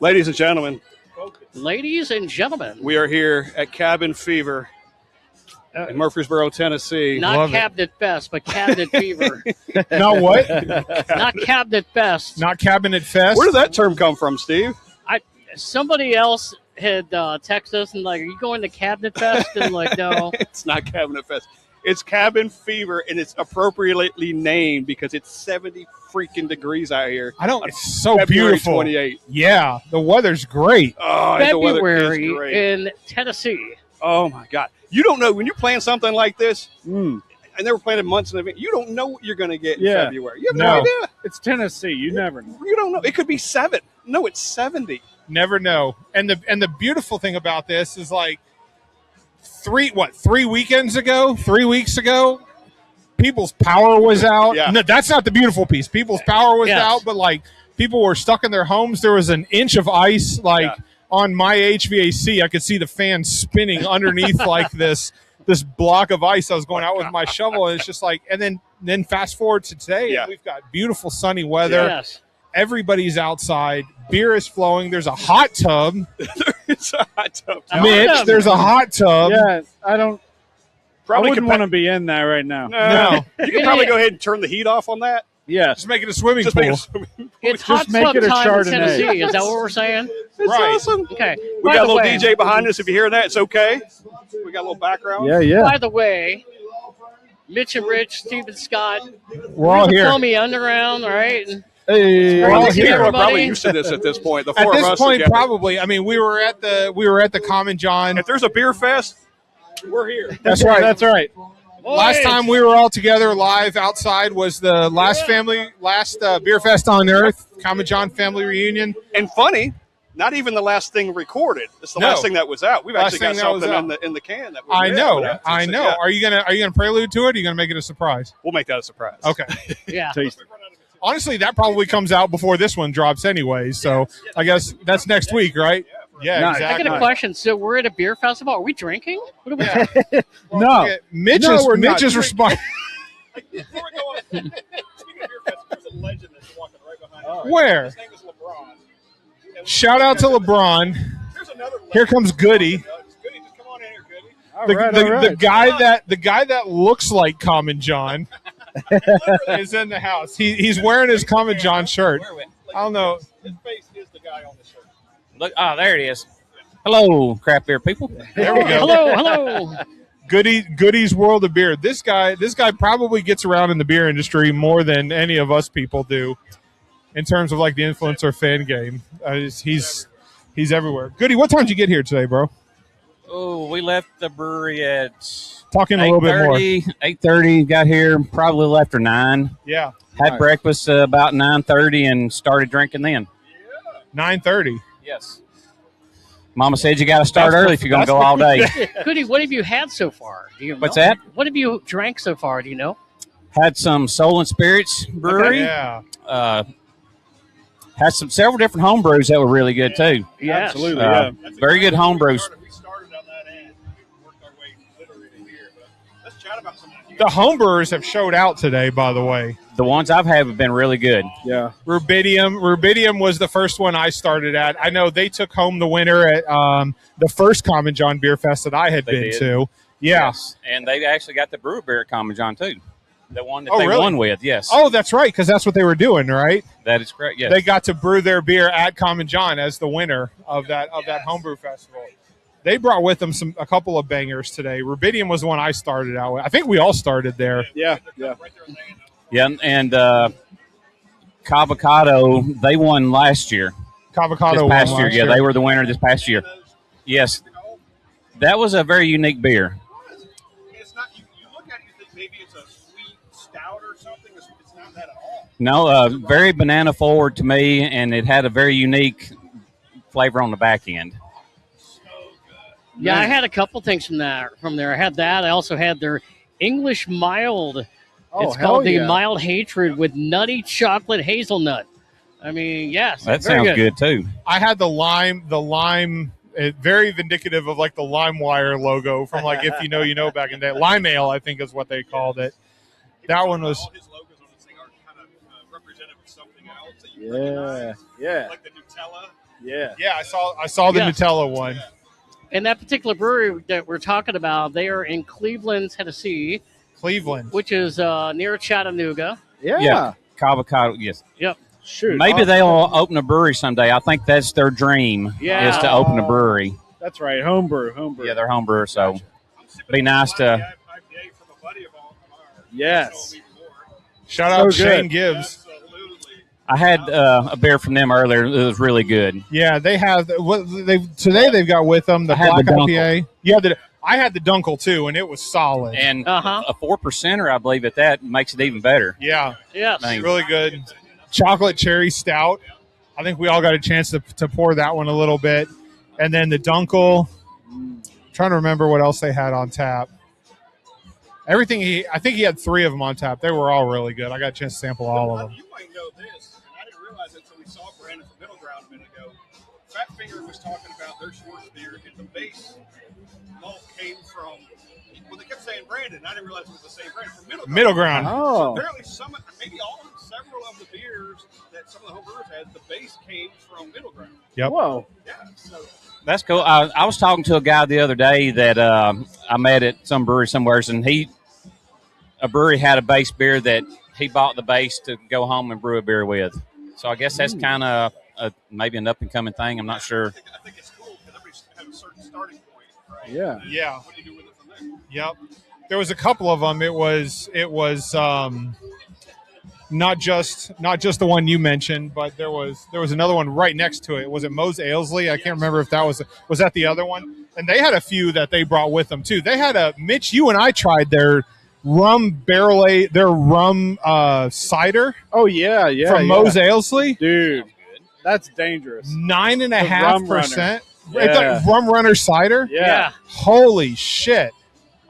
Ladies and gentlemen, we are here at Cabin Fever in Murfreesboro, Tennessee. Not Love Cabinet Fest, but Cabinet Fever. No, what? Not Cabinet Fest. Not Cabinet Fest? Where did that term come from, Steve? Somebody else had texted us and like, are you going to Cabinet Fest? And like, no. It's not Cabinet Fest. It's Cabin Fever, and it's appropriately named because it's 70 freaking degrees out here. It's so February beautiful. 28th. Yeah, the weather's great. Oh, the weather is February great. in Tennessee. Oh, my God. You don't know when you're playing something like this, and they were planning months in advance, you don't know what you're going to get in February. You have no idea. It's Tennessee. You never know. You don't know. It could be 7. No, it's 70. Never know. And the beautiful thing about this is like 3 weeks ago, people's power was out. Yeah. No, that's not the beautiful piece. People's power was out, but like people were stuck in their homes. There was an inch of ice on my HVAC. I could see the fan spinning underneath like this block of ice. I was going out with my shovel, and it's just like, and then fast forward to today, and we've got beautiful sunny weather. Yes. Everybody's outside. Beer is flowing. There's a hot tub. It's a hot tub. Mitch, there's a hot tub. Yeah, I Probably wouldn't want to be in that right now. No. You can probably go ahead and turn the heat off on that. Yes. Just make it a swimming Just pool. make it a swimming pool. It's Just hot make tub it a time in Chardonnay. Tennessee. Is that what we're saying? It's awesome. Okay. We By got a the little way- DJ behind us. If you hear that, it's okay. We got a little background. Yeah. By the way, Mitch and Rich, Steve and Scott, We're all here. Foamy Underground, all right? Hey. Well, I think Here, people are everybody. probably used to this at this point. The At four of this us point, together. probably. I mean, we were at the Common John. If there's a beer fest, we're here. That's right. That's right. Last time we were all together live outside was the last Beer Fest on Earth, Common John family reunion. And funny, not even the last thing recorded. It's the last thing that was out. We've Last actually got thing that was something out. in the can that I know. Yeah. Are you gonna prelude to it? Or are you gonna make it a surprise? We'll make that a surprise. Okay. Yeah. Honestly, that probably comes out before this one drops anyway. So I guess that's next week, right? Yeah, Nice. exactly. I got a question. So we're at a beer festival. Are we drinking? What are we Yeah. No. Mitch No, we're Mitch not. is responding. Before we go on, speaking of beer fest, there's a legend that's walking right behind us. Where? His name is LeBron. Shout out to LeBron. There's another legend. Here comes Goody. Goody, just come on in here, Goody. The guy that looks like Common John is in the house. He's wearing his Common John shirt. I don't know. His face is the guy on the shirt. Look, there it is. Hello, craft beer people. There we go. Hello. Goody's World of Beer. This guy probably gets around in the beer industry more than any of us people do, in terms of like the influencer fan game. He's everywhere. Goody, what time did you get here today, bro? Oh, we left the brewery at Talking a little bit more. 8:30. Got here probably after 9. Yeah, Had breakfast about 9:30 and started drinking then. 9:30. Yes. Mama said you got to start early if you're going to go all day. Goody, what have you had so far? Do you know? What's that? What have you drank so far? Do you know? Had some Soul and Spirits Brewery. Yeah. Had several different home brews that were really good too. Yes. Absolutely. Yeah. Very good home brews. We started on that end. We worked our way literally to here. But let's chat about some of that. The homebrewers have showed out today, by the way. The ones I've had have been really good. Yeah. Rubidium was the first one I started at. I know they took home the winner at the first Common John Beer Fest that I had They been did. to. Yeah. Yes. And they actually got the brewer beer at Common John too. The one that Oh, they really? won with, yes. Oh, that's right, because that's what they were doing, right? That is correct, yes. They got to brew their beer at Common John as the winner of that homebrew festival. They brought with them a couple of bangers today. Rubidium was the one I started out with. I think we all started there. Yeah. Yeah, and Cavocado, they won last year. Cavocado This won past year, last yeah, they were the winner this past year. Yes. That was a very unique beer. It's not. You look at it, you think maybe it's a sweet stout or something. It's not that at all. No, very banana forward to me, and it had a very unique flavor on the back end. Yeah, I had a couple things from there. I had that. I also had their English mild. Oh, It's hell called the yeah. Mild Hatred with nutty chocolate hazelnut. I mean, yes, That very sounds good too. I had the lime, very vindicative of like the LimeWire logo from like If You Know, You Know back in the day. Lime Ale, I think is what they called it. That one was. All his logos on this thing are kind of representative of something else that you recognize. Yeah. Like the Nutella. Yeah. Yeah, I saw the Nutella one. And that particular brewery that we're talking about, they are in Cleveland, Tennessee. Cleveland. Which is near Chattanooga. Yeah. Cabo, yes. Yep. Shoot. Maybe they'll open a brewery someday. I think that's their dream is to open a brewery. That's right. Homebrew. Yeah, they're home brewer, so be nice to. Yes. Shout out to Shane Gibbs. I had a beer from them earlier. It was really good. Yeah, they have today. They've got with them the Black IPA. Yeah, I had the Dunkel too, and it was solid. And a 4%er, I believe, at that makes it even better. Yeah, yes, really good. Chocolate cherry stout. I think we all got a chance to pour that one a little bit, and then the Dunkel. I'm trying to remember what else they had on tap. Everything I think he had 3 of them on tap. They were all really good. I got a chance to sample all of them. You might know this, and I didn't realize it until we saw Brandon from Middle Ground a minute ago. Fat Finger was talking about their Schwartz beer, and the base malt came from. Well, they kept saying Brandon. I didn't realize it was the same brand from Middle Ground. Oh. So apparently, maybe several of the beers that some of the home brewers had, the base came from Middle Ground. Yep. Whoa. Yeah. So. That's cool. I was talking to a guy the other day that I met at some brewery somewhere, and a brewery had a base beer that he bought the base to go home and brew a beer with. So I guess that's kind of maybe an up-and-coming thing. I'm not sure. I think it's cool because everybody has a certain starting point, right? Yeah. Yeah. What do you do with it from there? Yep. There was a couple of them. It was not just the one you mentioned, but there was another one right next to it. Was it Mose Ailsley? I can't remember if that was that the other one. And they had a few that they brought with them too. They had Mitch. You and I tried their rum cider. Oh yeah, from Mose Ailsley, dude. That's dangerous. 9.5%. Yeah. It's like Rum Runner cider. Yeah. Holy shit!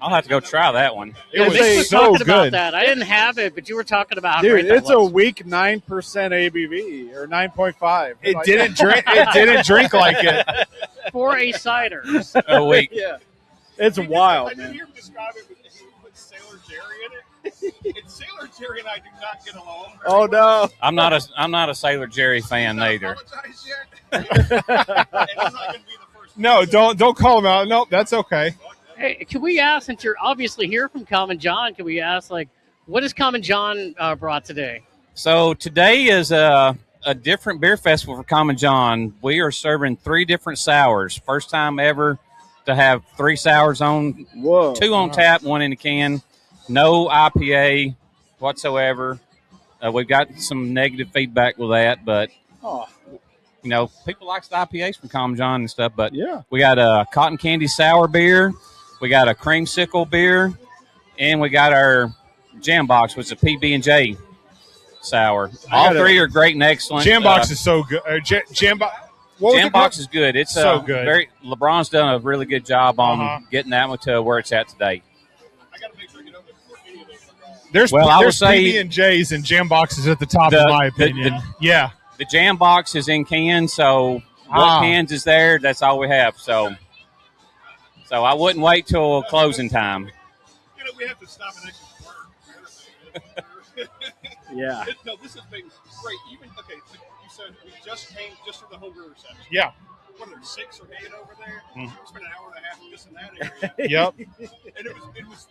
I'll have to go try that one. It was you were so talking good. about that. I didn't have it, but you were talking about how dude. great that It's a was. weak 9% ABV or 9.5. It didn't drink. It didn't drink like it. For a cider. A week. Yeah. It's wild, I did man. hear him describe it with he put Sailor Jerry in it. And Sailor Jerry and I do not get along. Oh no. I'm not a Sailor Jerry fan either. And I'm not going to be the first. No, don't call him out. No, that's okay. Hey, can we ask, since you're obviously here from Common John, can we ask, what has Common John brought today? So today is a different beer festival for Common John. We are serving 3 different sours. First time ever to have 3 sours on. Whoa. 2 on tap, 1 in the can. No IPA whatsoever. We've got some negative feedback with that, but people like the IPAs from Common John and stuff. But yeah, we got a cotton candy sour beer, we got a creamsicle beer, and we got our Jam Box, which is a PB&J sour. All 3 are great and excellent. Jam Box is so good. Jam Box is good. It's so good. LeBron's done a really good job on getting that one to where it's at today. I got to make sure I get over before any of those are gone. There's PB&Js and Jam Boxes at the top, in my opinion. The Jam Box is in cans, so what cans is there, that's all we have. So I wouldn't wait till closing time. We have to stop and actually work. Yeah. No, this has been great. Even so you said we just came just from the home brewer section. Yeah. What are there, 6 or 8 over there? Mm-hmm. We spent an hour and a half just in that area. Yep. And it was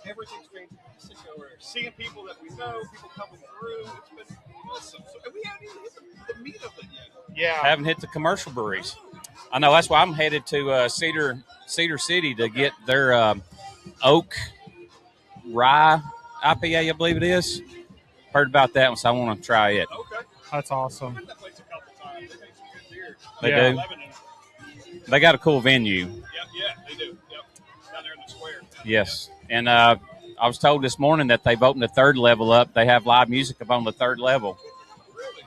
everything's fantastic over there. Seeing people that we know, people coming through, it's been awesome. So, and we haven't even hit the meat of it yet. Yeah. Haven't hit the commercial breweries. I know, that's why I'm headed to Cedar City to get their oak rye IPA, I believe it is. Heard about that one, so I want to try it. Okay. That's awesome. I've been to that place a couple times. They make some good beer. They do. They got a cool venue. Yeah, they do. Yep. Down there in the square. Yes. And I was told this morning that they've opened the 3rd level up. They have live music up on the 3rd level. Really?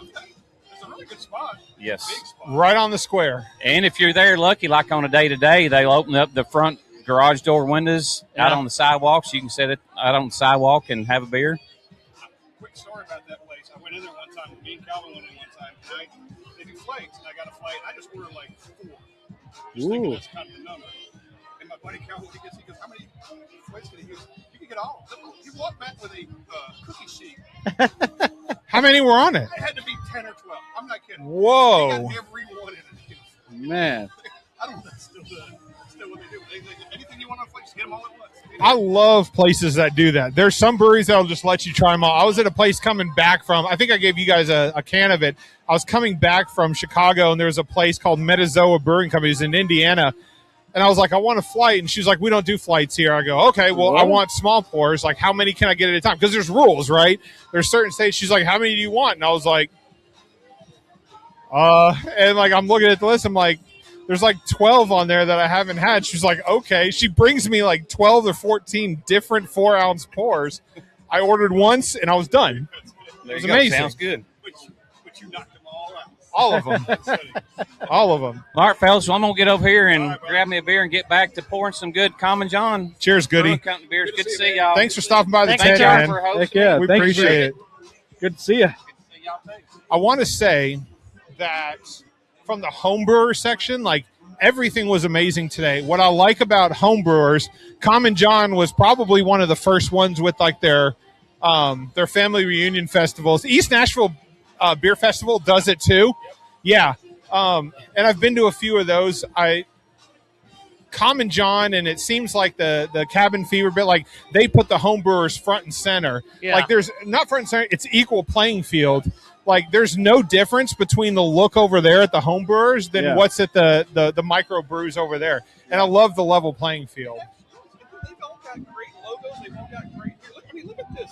Okay. It's a really good spot. Yes. Big spot. Right on the square. And if you're there lucky, like on a day-to-day, they'll open up the front garage door windows out on the sidewalk, so you can sit it out on the sidewalk and have a beer. Quick story about that place. I went in there one time. Me and Calvin went in one time. They do flakes, and I got a flake. I just ordered like 4. Just thinking that's kind of the number. And my buddy Calvin, he goes, how many flakes can he use? You can get all. He walked back with a cookie sheet. How many were on it? It had to be 10 or 12. I'm not kidding. Whoa. They got everyone in it. Man. I don't know if that's still what they do. Anything you want on flakes, just get them all at once. I love places that do that. There's some breweries that'll just let you try them all. I was at a place coming back from, I think I gave you guys a can of it. I was coming back from Chicago, and there was a place called Metazoa Brewing Company. It's in Indiana. And I was like, I want a flight. And she's like, we don't do flights here. I go, okay, well, I want small pours. Like, how many can I get at a time? Because there's rules, right? There's certain states. She's like, how many do you want? And I was like, and like, I'm looking at the list. I'm like, there's like 12 on there that I haven't had. She's like, okay. She brings me like 12 or 14 different 4-ounce pours. I ordered once, and I was done. It was amazing. Sounds good. But you knocked them all out. All of them. All of them. All right, fellas, so I'm going to get over here and grab me a beer and get back to pouring some good Common John. Cheers, Goody. Brewing Company beers. Good to see y'all. Thanks for stopping by the Thanks, tent, John, man. for hosting. Heck yeah. We Thank you. appreciate it. Good to see you. Good to see y'all too. I want to say that from the homebrewer section, like, everything was amazing today. What I like about homebrewers, Common John was probably one of the first ones with like their family reunion festivals. East Nashville Beer Festival does it too. Yeah. And I've been to a few of those. Common John, and it seems like the Cabin Fever bit, like they put the homebrewers front and center. Yeah. Like there's not front and center, it's equal playing field. Like there's no difference between the look over there at the homebrewers than what's at the micro brews over there. And I love the level playing field. They've all got great logos. They've all got great beer. Look at this.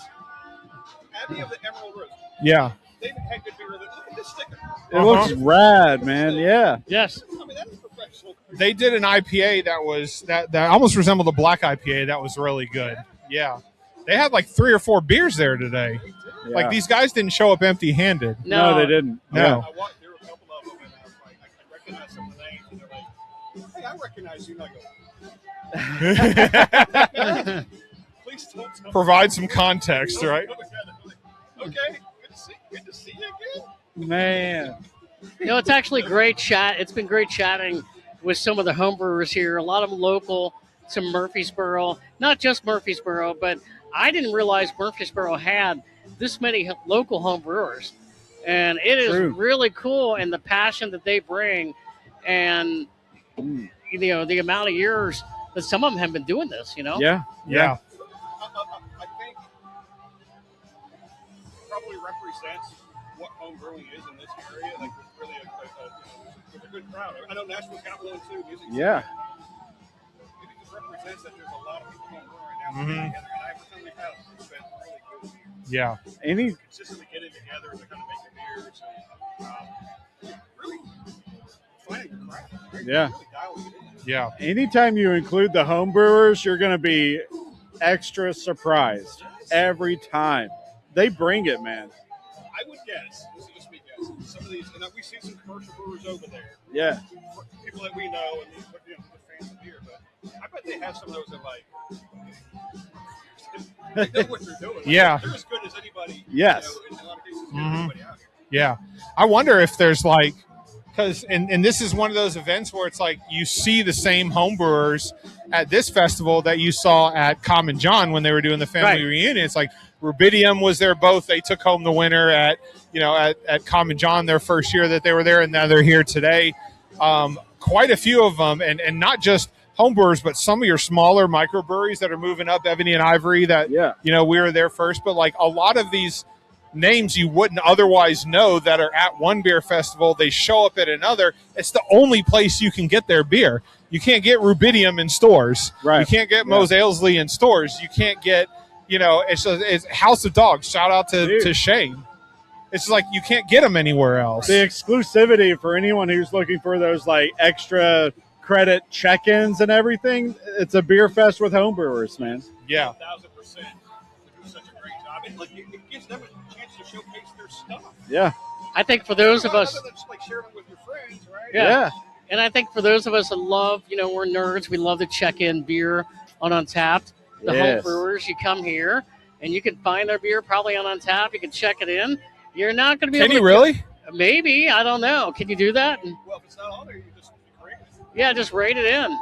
Abbey of the Emerald Rose. Yeah. They've had good beer. Look at this sticker. It looks rad, man. Yeah. Yes. I mean, that is professional. They did an IPA that almost resembled a black IPA. That was really good. Yeah. They had like 3 or 4 beers there today. Yeah. Like these guys didn't show up empty-handed. No, they didn't. No. I walked through a couple of them, and I was like, I recognize some of the names, and they're like, hey, I recognize you. And I go, please don't tell me. Provide some context, right? Okay, good to see you again. Man. You know, it's actually great chat. It's been great chatting with some of the homebrewers here. A lot of them local to Murfreesboro. Not just Murfreesboro, but I didn't realize Murfreesboro had this many local homebrewers. And it is really cool, and the passion that they bring, and you know, the amount of years that some of them have been doing this, you know? Yeah. I think probably represents what home brewing is in this area. Like, there's really there's a good crowd. I know Nashville's got one too. Yeah. It just represents that there's a lot of people home brewing right now together. And every time we've had it, it's been really good. Yeah. Consistently getting together to kind of make the beers and really finding the craft. Right? Yeah. Really dialing it in. Yeah. Anytime you include the home brewers, you're going to be extra surprised every time. They bring it, man. I would guess, this is just me guessing, some of these, and we've seen some commercial brewers over there. Yeah. People that we know and the fans of beer, but I bet they have some of those that like, they know what they're doing. Like, Yeah. They're as good as anybody. Yes. You know, in a lot of cases, anybody out here. Yeah. I wonder if there's like, because, and this is one of those events where it's like you see the same homebrewers at this festival that you saw at Common John when they were doing the family reunion. It's like Rubidium was there both. They took home the winner at Common John their first year that they were there, and now they're here today. Quite a few of them, and not just homebrewers, but some of your smaller microbreweries that are moving up, Ebony and Ivory, that, we were there first. But like a lot of these names you wouldn't otherwise know that are at one beer festival, they show up at another. It's the only place you can get their beer. You can't get Rubidium in stores. Right. You can't get Mose Ailsley in stores. You can't get, it's House of Dogs. Shout out to Shane. It's just like you can't get them anywhere else. The exclusivity for anyone who's looking for those like extra credit check-ins and everything, it's a beer fest with homebrewers, man. Yeah. 1,000%. They do such a great job. And look, it gives them a chance to showcase their stuff. Yeah. I think for those of us, Other than just like sharing it with your friends, right? Yeah. And I think for those of us that love, we're nerds, we love to check in beer on Untapped. The home brewers, you come here and you can find their beer probably on Untapped. You can check it in. You're not going to be able to. Can you really? Maybe. I don't know. Can you do that? Well, if it's not on there, you just rate it. Yeah, just rate it in.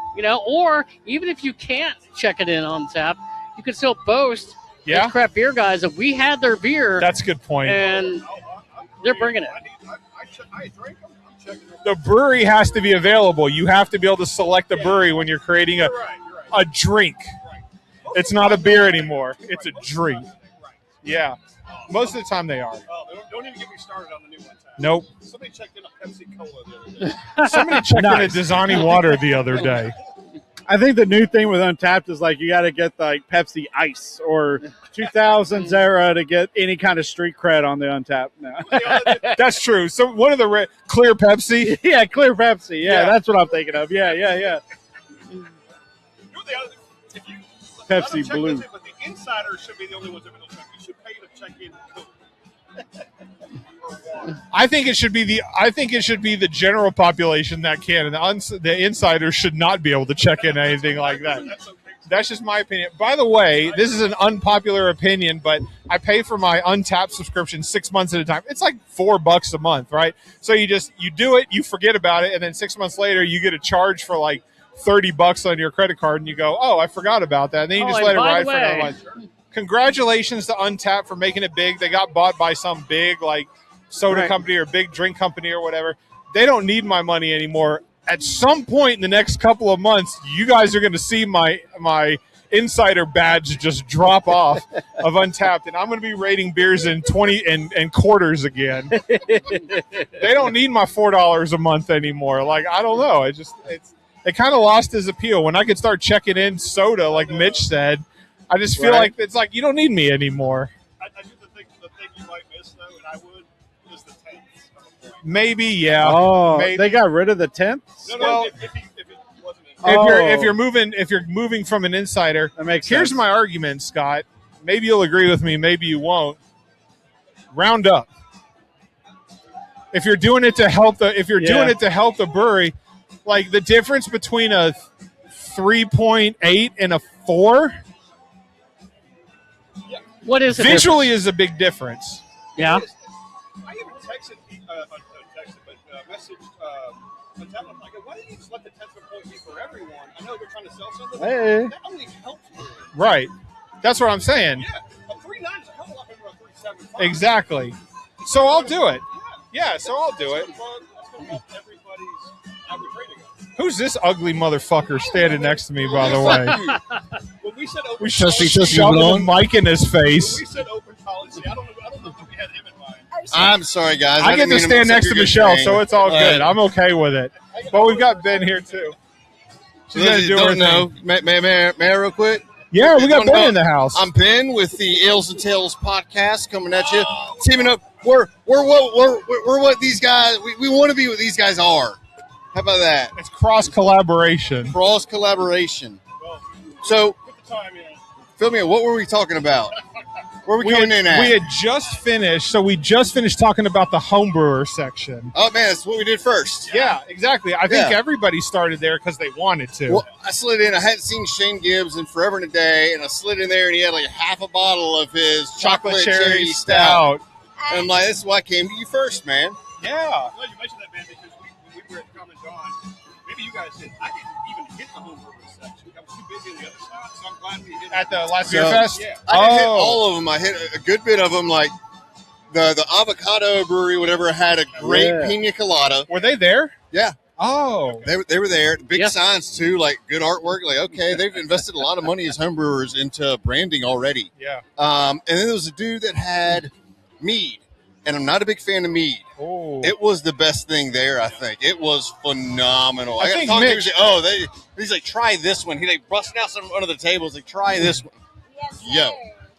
Or even if you can't check it in on tap, you can still boast Yeah. as craft beer guys that we had their beer. That's a good point. And they're bringing it. I I drink them. I'm checking them. The brewery has to be available. You have to be able to select the brewery when you're creating a drink. Right. It's not a beer anymore. It's a drink. Yeah. Most of the time they are. Oh, don't even get me started on the new one. Nope. Somebody checked in a Pepsi Cola the other day. Somebody checked in a Dasani water the other day. I think the new thing with Untapped is like you got to get like Pepsi Ice or 2000s era to get any kind of street cred on the Untapped now. That's true. So one of the clear Pepsi. Yeah, clear Pepsi. Yeah, that's what I'm thinking of. Yeah. Pepsi Blue. But the insiders should be the only ones that will check. You should pay to check in Coke. I think it should be the general population that can, and the insiders should not be able to check in anything like that. That's just my opinion. By the way, this is an unpopular opinion, but I pay for my Untapped subscription 6 months at a time. It's like $4 a month, right? So you do it, you forget about it, and then 6 months later you get a charge for like $30 on your credit card, and you go, "Oh, I forgot about that." And then you just let it ride for another month. Congratulations to Untapped for making it big. They got bought by some big like soda company or big drink company or whatever. They don't need my money anymore. At some point in the next couple of months, you guys are going to see my insider badge just drop off of Untapped, and I'm going to be rating beers in 20 and quarters again. They don't need my $4 a month anymore. Like, I don't know. It kind of lost its appeal. When I could start checking in soda, like Mitch said, I just feel like it's like you don't need me anymore. I do the thing you might miss though, and I would, is the tents. Maybe, yeah. Oh, maybe. They got rid of the tents? No, Well, if it wasn't if you're moving from an insider, that makes here's sense. my argument, Scott. Maybe you'll agree with me, maybe you won't. Round up. If you're doing it to help the brewery, like the difference between a 3.8 and a 4 What is it? visually is a big difference. Yeah. I even texted, messaged I'm like, why didn't you just let the 10th be for everyone? I know they're trying to sell something. Hey. That only helps you. Right. That's what I'm saying. Yeah. A 3.9 is a hell of a lot better than a 3.75. Exactly. So I'll do it. Yeah, so I'll do it. That's going to help everybody's average rating. Who's this ugly motherfucker standing next to me, by the way? When we said open We policy, shoved the mic in his face. when we said open policy, I don't know if we had him in mind. I'm sorry, guys. I get didn't to mean stand next to suck your Michelle, good so thing. it's all good. I'm okay with it. But we've got Ben here, too. For She's those going to that do her don't know, thing. may I real quick? Yeah, we got Don't Ben know. in the house. I'm Ben with the Ales and Tales podcast coming at you. Teaming up. We're what these guys, we want to be what these guys are. How about that? It's cross-collaboration. Cross collaboration. So, Put the time in. fill me in. What were we talking about? Where are we coming in at? We had just finished talking about the homebrewer section. Oh, man, that's what we did first. Yeah, exactly. I think Yeah. everybody started there because they wanted to. Well, I slid in. I hadn't seen Shane Gibbs in forever and a day, and I slid in there, and he had like half a bottle of his chocolate cherry stout. And I'm like, this is why I came to you first, man. Yeah. Well, you mentioned that, man, because when we were at Common John, maybe you guys did. I didn't even hit the home brewer section. I was too busy on the other side, so I'm glad we hit At the last So- beer fest? Yeah. I didn't hit all of them. I hit a good bit of them, like the Avocado Brewery, whatever, had a great pina colada. Were they there? Yeah. Oh. They were there. Big Yes. signs, too, like good artwork. Like, okay, they've invested a lot of money as homebrewers into branding already. Yeah. And then there was a dude that had mead, and I'm not a big fan of mead. Oh. It was the best thing there, I think. It was phenomenal. I I got to think talk to him and Mitch- say, oh, he's like, try this one. He like busting out some under the tables, like, try this one. Yo.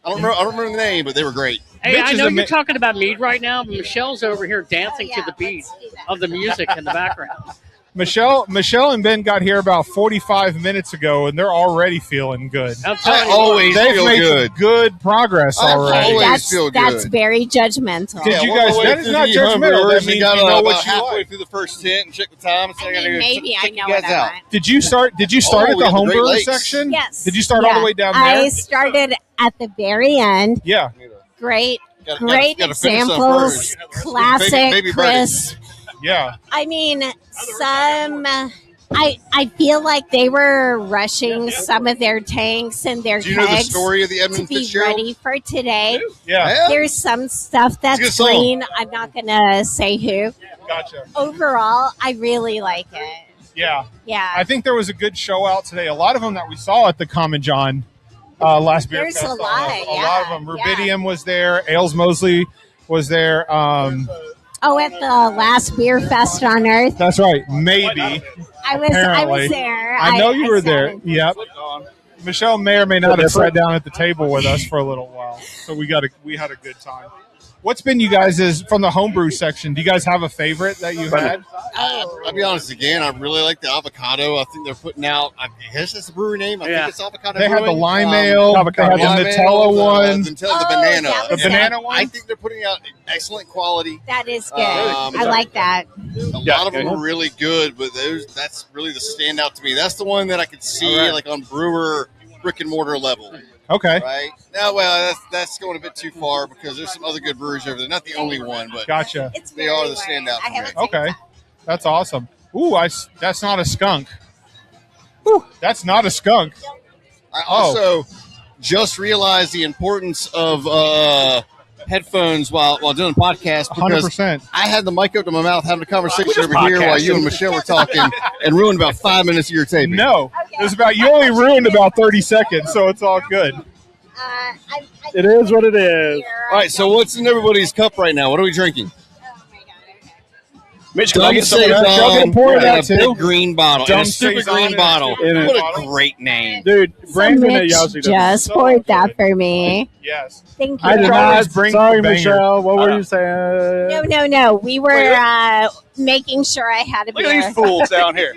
I don't remember the name, but they were great. Hey, Mitch I is know a you're mi- talking about mead right now, but Michelle's over here dancing to the beat of the music in the background. Michelle and Ben got here about 45 minutes ago, and they're already feeling good. I'm I telling you, always They've feel made good progress I already. always feel good. That's very judgmental. Did you we're all guys- the way that is through not the judgmental. homebrewers. That We means got you know about what you halfway like. through the first tent and check the time. And say, I I gotta mean, go maybe check I you know guys what I out. want. Did you start Oh, at we the got the Great homebrewer Lakes. section? Yes. Did you start all the way down there? I started at the very end. Yeah. Great, Gotta great finish some examples. first. Classic, Baby birdie. crisp. Yeah. I mean, some I feel like they were rushing some of their tanks and their Do you know the kegs story of the to Edmund be Fitzgerald? ready for today. Yeah. There's some stuff It's a that's good song. green. I'm not going to say who. Gotcha. Overall, I really like it. Yeah. Yeah. I think there was a good show out today. A lot of them that we saw at the Common John last beer There's fest. a lot, A yeah, lot of them. yeah. Rubidium was there. Ales Mosley was there. Oh, at the last beer fest on Earth, That's right. Maybe. I was Apparently. there. I know you were sat there. in. Yep. Michelle may or may not have sat down at the table with us for a little while, so we had a good time. What's been you guys' from the homebrew section? Do you guys have a favorite that you had? I'll be honest again. I really like the avocado. I think they're putting out. I guess that's the brewery name. I think it's Avocado. They had the Brewing. lime ale. They had the lime Nutella ale, one. the Oh, banana. that The was banana it. one. I think they're putting out excellent quality. That is good. Um, I like that. A lot of them are really good, but that's really the standout to me. That's the one that I could see like on brewer brick and mortar level. Okay. Right now, well, that's going a bit too far because there's some other good breweries over there. Not the only one, but Gotcha. It's they are the very standout I for haven't me. taken Okay. that. That's awesome. Ooh, that's not a skunk. Ooh, that's not a skunk. I also just realized the importance of headphones while doing a podcast because 100%. I had the mic up to my mouth having a conversation just over here while you podcasting. and Michelle were talking and ruined about 5 minutes of your taping. No, it was about you only ruined about 30 seconds, so it's all good. I It is what it is. All right, so what's in everybody's cup right now? What are we drinking? Mitch, can I Dumb get some of Y'all that? gonna pour in that a too? big green bottle. Dumb In a stupid Saison green in a bottle. stupid green What bottle. a great name. Dude, Brandon Mitch at Yossi does. just poured that for me. Yes. Thank you. I did always not. bring Sorry, the banger. Michelle. What were you saying? No. We were making sure I had a Look beer. at these fools down here.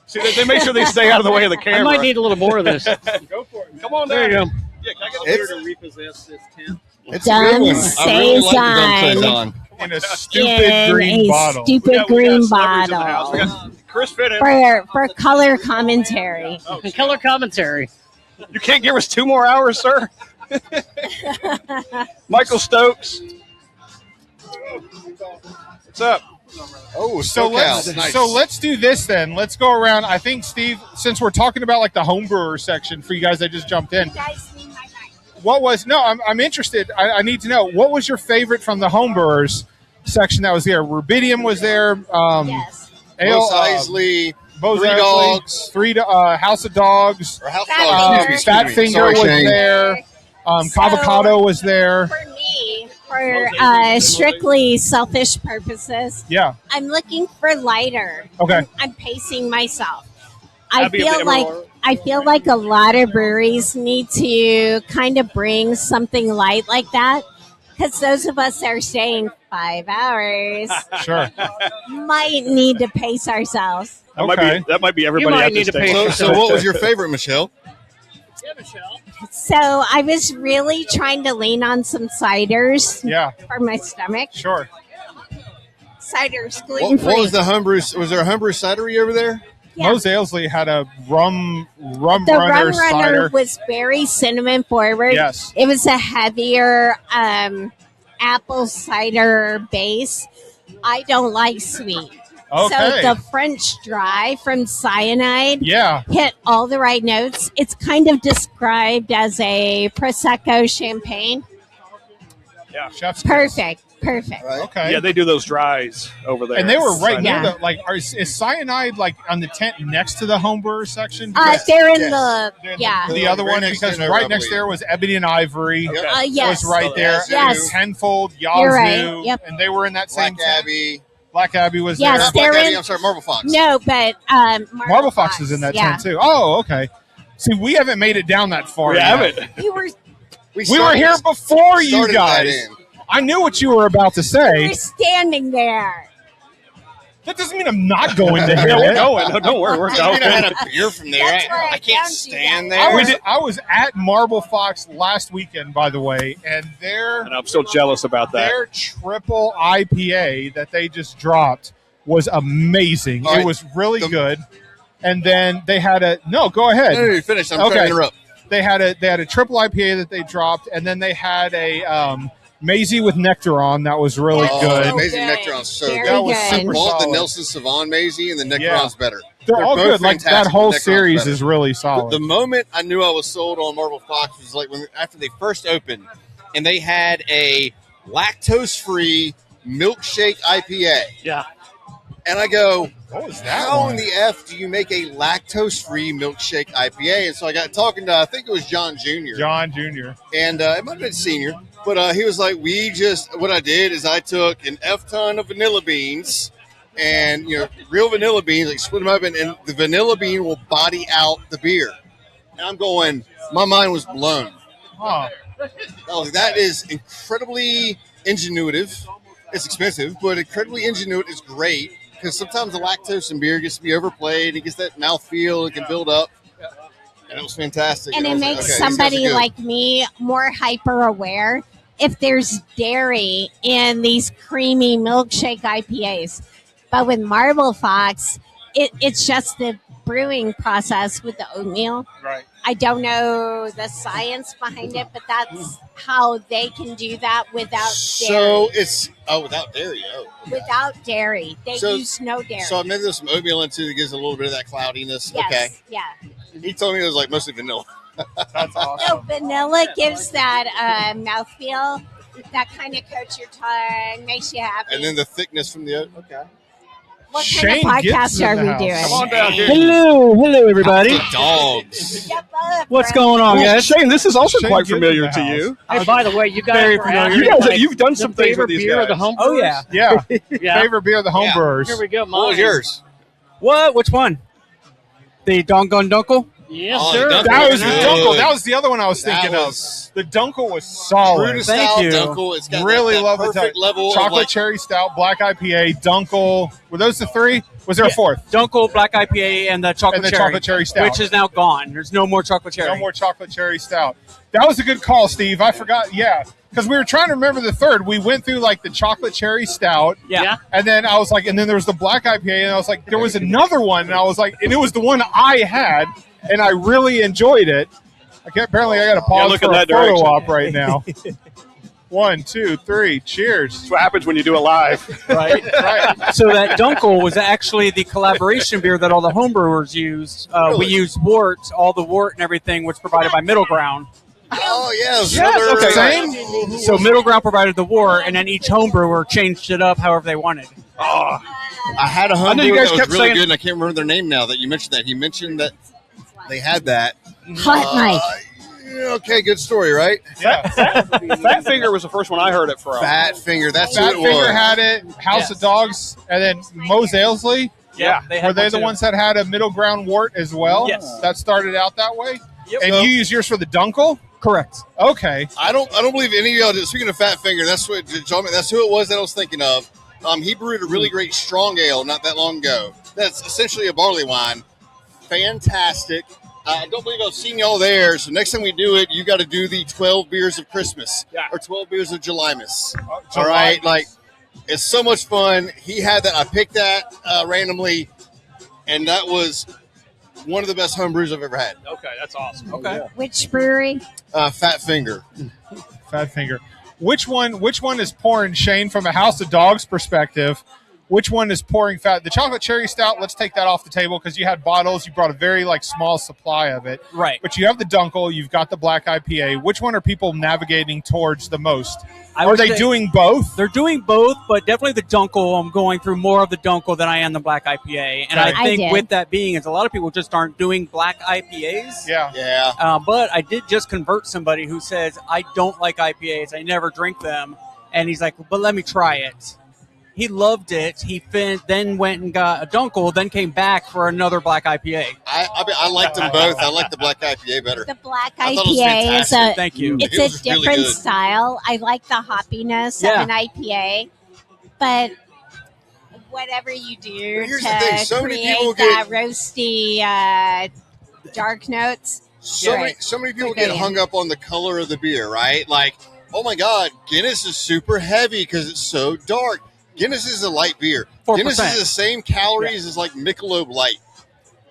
See, they make sure they stay out of the way of the camera. I might need a little more of this. Go for it. Come on down. There you go. Yeah, can I get a It's- beer to repossess this tent? It's a good one. Dumb I really like the Dumb Saison. Saison. In a stupid in green a bottle. stupid We got green celebrities in the house. We bottle got Chris Fitton. for color commentary. Color commentary. You can't give us 2 more hours, sir? Michael Stokes. What's up? Oh, So nice. let's do this then. Let's go around. I think Steve, since we're talking about like the home brewer section for you guys that just jumped in, I'm interested. I need to know, what was your favorite from the home brewers section that was there? Rubidium was there. Yes. Mos Eisley, Mos Three Eisley, Dogs. House of Dogs. or House Fat Dogs, Finger. excuse Fat me. Finger Sorry, was Shane. there. Cavocado was there. For me, for strictly selfish purposes, Yeah. I'm looking for lighter. Okay. I'm pacing myself. I Abby of the feel like a lot of breweries need to kind of bring something light like that, because those of us that are staying 5 hours Sure. might need to pace ourselves. That might be everybody might at need this to pay station. So what was your favorite, Michelle? So I was really trying to lean on some ciders Yeah. for my stomach. Sure. Ciders, gluten free. What was the homebrew? Was there a homebrew cidery over there? Yeah. Mos Eisley had a rum The runner rum cider. runner was very cinnamon forward. Yes. It was a heavier apple cider base. I don't like sweet. Okay. So the French dry from Cyanide Yeah. hit all the right notes. It's kind of described as a Prosecco champagne. Chef's kiss. Perfect. Okay. Yeah, they do those dries over there. And they were right Yeah. near the is Cyanide like on the tent next to the home brewer section? They're in Yes. the They're in yeah. the other Right one, next because to right Nova, next there was Ebony and Ivory. Yep. Yes. Was right there. Yes. TennFold, Yazoo, You're right. Yep. and they were in that same Black tent. Abbey. Black Abbey was Yes, there. Not Black they're Abbey. in- I'm sorry, Marble Fox. No, but Marble Fox is in that tent too. Oh, okay. See, we haven't made it down that far We yet. haven't. You were We were here before you started that guys. in. I knew what you were about to say. standing there. That doesn't mean I'm not going to hit Yeah, we're it. going. No, don't worry, we're I mean, I had going. a beer from there. That's where I I can't found you stand guys. there. I was at Marble Fox last weekend, by the way, and And I'm still jealous about that. their triple IPA that they just dropped was amazing. All right. It was really The- good. And then they had go ahead. No, finish. I'm trying Okay. to interrupt. They had a triple IPA that they dropped, and then they had a Maisie with nectar on that was really Oh, good. Amazing good. Nectaron's so Very good. That was good. super Bought the solid. Nelson Sauvon Maisie, and the Nectaron's better. They're all both good. Like fantastic that whole with Necron series Credit. is really solid. The moment I knew I was sold on Marble Fox was like after they first opened, and they had a lactose-free milkshake IPA. Yeah. And I go, what was that? how in the F do you make a lactose-free milkshake IPA? And so I got talking to, I think it was John Jr. And it might have been Senior. But he was like, what I did is I took an F-ton of vanilla beans and, real vanilla beans, like split them up, and the vanilla bean will body out the beer. And I'm going, my mind was blown. Huh. That is incredibly ingenuitive. It's expensive, but incredibly ingenuitive. It's great because sometimes the lactose in beer gets to be overplayed. It gets that mouthfeel. It can build up. And it was fantastic. And it makes somebody like me more hyper aware if there's dairy in these creamy milkshake IPAs. But with Marble Fox, it's just the brewing process with the oatmeal. Right. I don't know the science behind it, but that's how they can do that without dairy. So it's without dairy. Without dairy, they use no dairy. So maybe there's some oatmeal in too that gives a little bit of that cloudiness. Yes, okay. yeah. He told me it was like mostly vanilla. That's awesome. No, vanilla gives that mouthfeel that kind of coats your tongue, makes you happy. And then the thickness from the oat. Okay. What kind of podcast are we doing? Come on down here. Hello, everybody. Dogs. What's going on, guys? Shane, this is also Shane quite gets in familiar the to house. you. Hey, by the way, you guys Very were familiar. asking, You guys, like, you've done some the things with favorite these beer of the guys. home Oh, yeah. Yeah. Yeah. Favorite beer of the home Yeah. brewers. Here we go. What was mine. yours? What? Which one? The Dongon Dunkel? Yes, Oh, sir. the Dunkel. That was the Good. Dunkel. That was the other one I was That thinking was- of. The Dunkel was solid. Brewed Thank style you. Dunkel. It's got Really that love the perfect level chocolate of like, cherry stout, black IPA, Dunkel. Were those the three? Was there a fourth? Dunkel, Black IPA, and the chocolate And the cherry. chocolate cherry stout. Which is now gone. There's no more chocolate cherry. No more chocolate cherry stout. That was a good call, Steve. I forgot. Yeah. Because we were trying to remember the third. We went through like the chocolate cherry stout. Yeah. And then I was like, and then there was the black IPA. And I was like, there was another one. And I was like, and it was the one I had. And I really enjoyed it. Apparently, I got to pause look for in a that photo direction. op right now. 1, 2, 3. Cheers. That's what happens when you do it live. Right. Right. So that Dunkel was actually the collaboration beer that all the homebrewers used. Really? We used wort. All the wort and everything was provided by Middle Ground. oh, yeah. It was Yes, another, same. So Middle Ground provided the wort, and then each homebrewer changed it up however they wanted. I had a I know home you brewer guys that was kept really saying- good, and I can't remember their name now that you mentioned that. He mentioned that they had that. Hot Mike. Okay, good story, right? Yeah. Fat Finger was the first one I heard it from. Fat Finger. That's Fat who it Finger was. had it. House Yes. of Dogs. And then Moe's Ailsley. Yeah. They Were they the too. ones that had a middle ground wort as well? Yes. That started out that way? Yep. And you use yours for the Dunkel? Correct. Okay. I don't believe any of y'all did. Speaking of Fat Finger, that's who it was that I was thinking of. He brewed a really great strong ale not that long ago. That's essentially a barley wine. Fantastic. I don't believe I've seen y'all there. So next time we do it, you got to do the 12 beers of Christmas or 12 beers of Julymas. All right, like it's so much fun. He had that. I picked that randomly, and that was one of the best home brews I've ever had. Okay, that's awesome. Okay. Which brewery? Fat Finger. Fat Finger. Which one is pouring, Shane, from a House of Dogs perspective? Which one is pouring fat? The chocolate cherry stout, let's take that off the table because you had bottles. You brought a very small supply of it. Right. But you have the Dunkel. You've got the black IPA. Which one are people navigating towards the most? I Are would they say doing both? They're doing both, but definitely the Dunkel. I'm going through more of the Dunkel than I am the Black IPA. And Right. I think I did. with that being is a lot of people just aren't doing Black IPAs. Yeah. Yeah. But I did just convert somebody who says, I don't like IPAs. I never drink them. And he's like, but let me try it. He loved it. He then went and got a Dunkel, then came back for another Black IPA. I liked them both. I like the black IPA better. The black I thought it was IPA is fantastic. a Thank you. it's It was a really different good. style. I like the hoppiness Yeah. of an IPA, but whatever you do Here's to the thing, so many create people that roasty dark notes. So Right. many people Okay. get hung up on the color of the beer, right? Like, oh my God, Guinness is super heavy because it's so dark. Guinness is a light beer. 4%. Guinness is the same calories as like Michelob Light.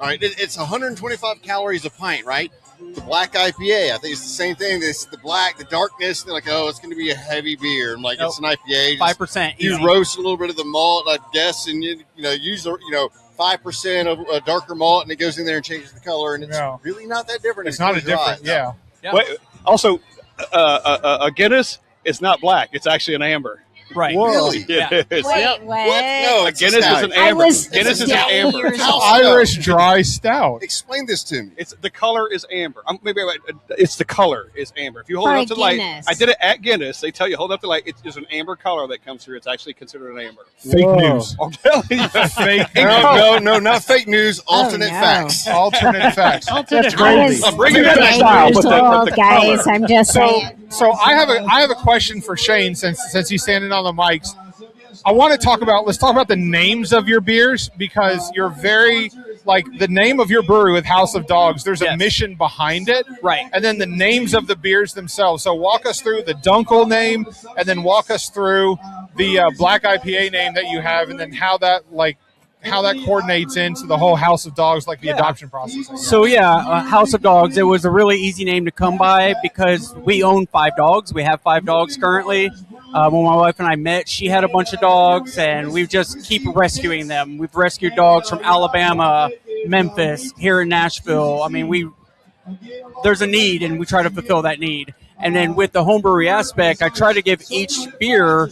All right, it's 125 calories a pint, right? The black IPA, I think it's the same thing. It's the black, the darkness. They're like, oh, it's going to be a heavy beer. I'm like, Nope. it's an IPA. Just 5%. You easy. roast a little bit of the malt, I guess, and you use 5% of a darker malt, and it goes in there and changes the color, and it's really not that different. It's not a different, Yeah. Wait, also, a Guinness is not black. It's actually an amber. Right. Really? Yeah. Wait, what? No, A Guinness is an amber. Guinness is an amber. Irish dry stout. Explain this to me. It's the color is amber. It's the color is amber. If you hold it up to the light, I did it at Guinness. They tell you hold up the light. It's an amber color that comes through. It's actually considered an amber. Fake news. I'm telling you, Fake. No, not fake news. Alternate facts. Alternate facts. That's crazy. I'm bringing it back style, but the guys, I'm just saying. So I have a question for Shane since he's standing on the mics. Let's talk about the names of your beers, because you're very, like, the name of your brewery with House of Dogs, there's a mission behind it. Right. And then the names of the beers themselves. So walk us through the Dunkel name, and then walk us through the Black IPA name that you have, and then how that coordinates into the whole House of Dogs, like the adoption process. So House of Dogs, it was a really easy name to come by because we own 5 dogs. We have 5 dogs currently. When my wife and I met, she had a bunch of dogs, and we just keep rescuing them. We've rescued dogs from Alabama, Memphis, here in Nashville. I mean, there's a need, and we try to fulfill that need. And then with the home brewery aspect, I try to give each beer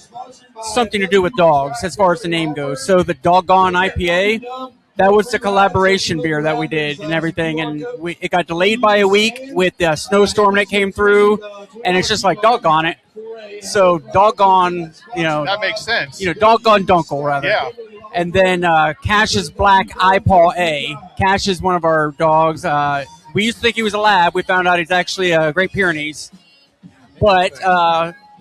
something to do with dogs as far as the name goes. So the Doggone IPA, that was the collaboration beer that we did and everything. And it got delayed by a week with the snowstorm that came through, and it's just like, doggone it. So doggone, that makes sense. Doggone Dunkel, rather. Yeah. And then Cash's Black IPA. Cash is one of our dogs. We used to think he was a lab. We found out he's actually a Great Pyrenees. But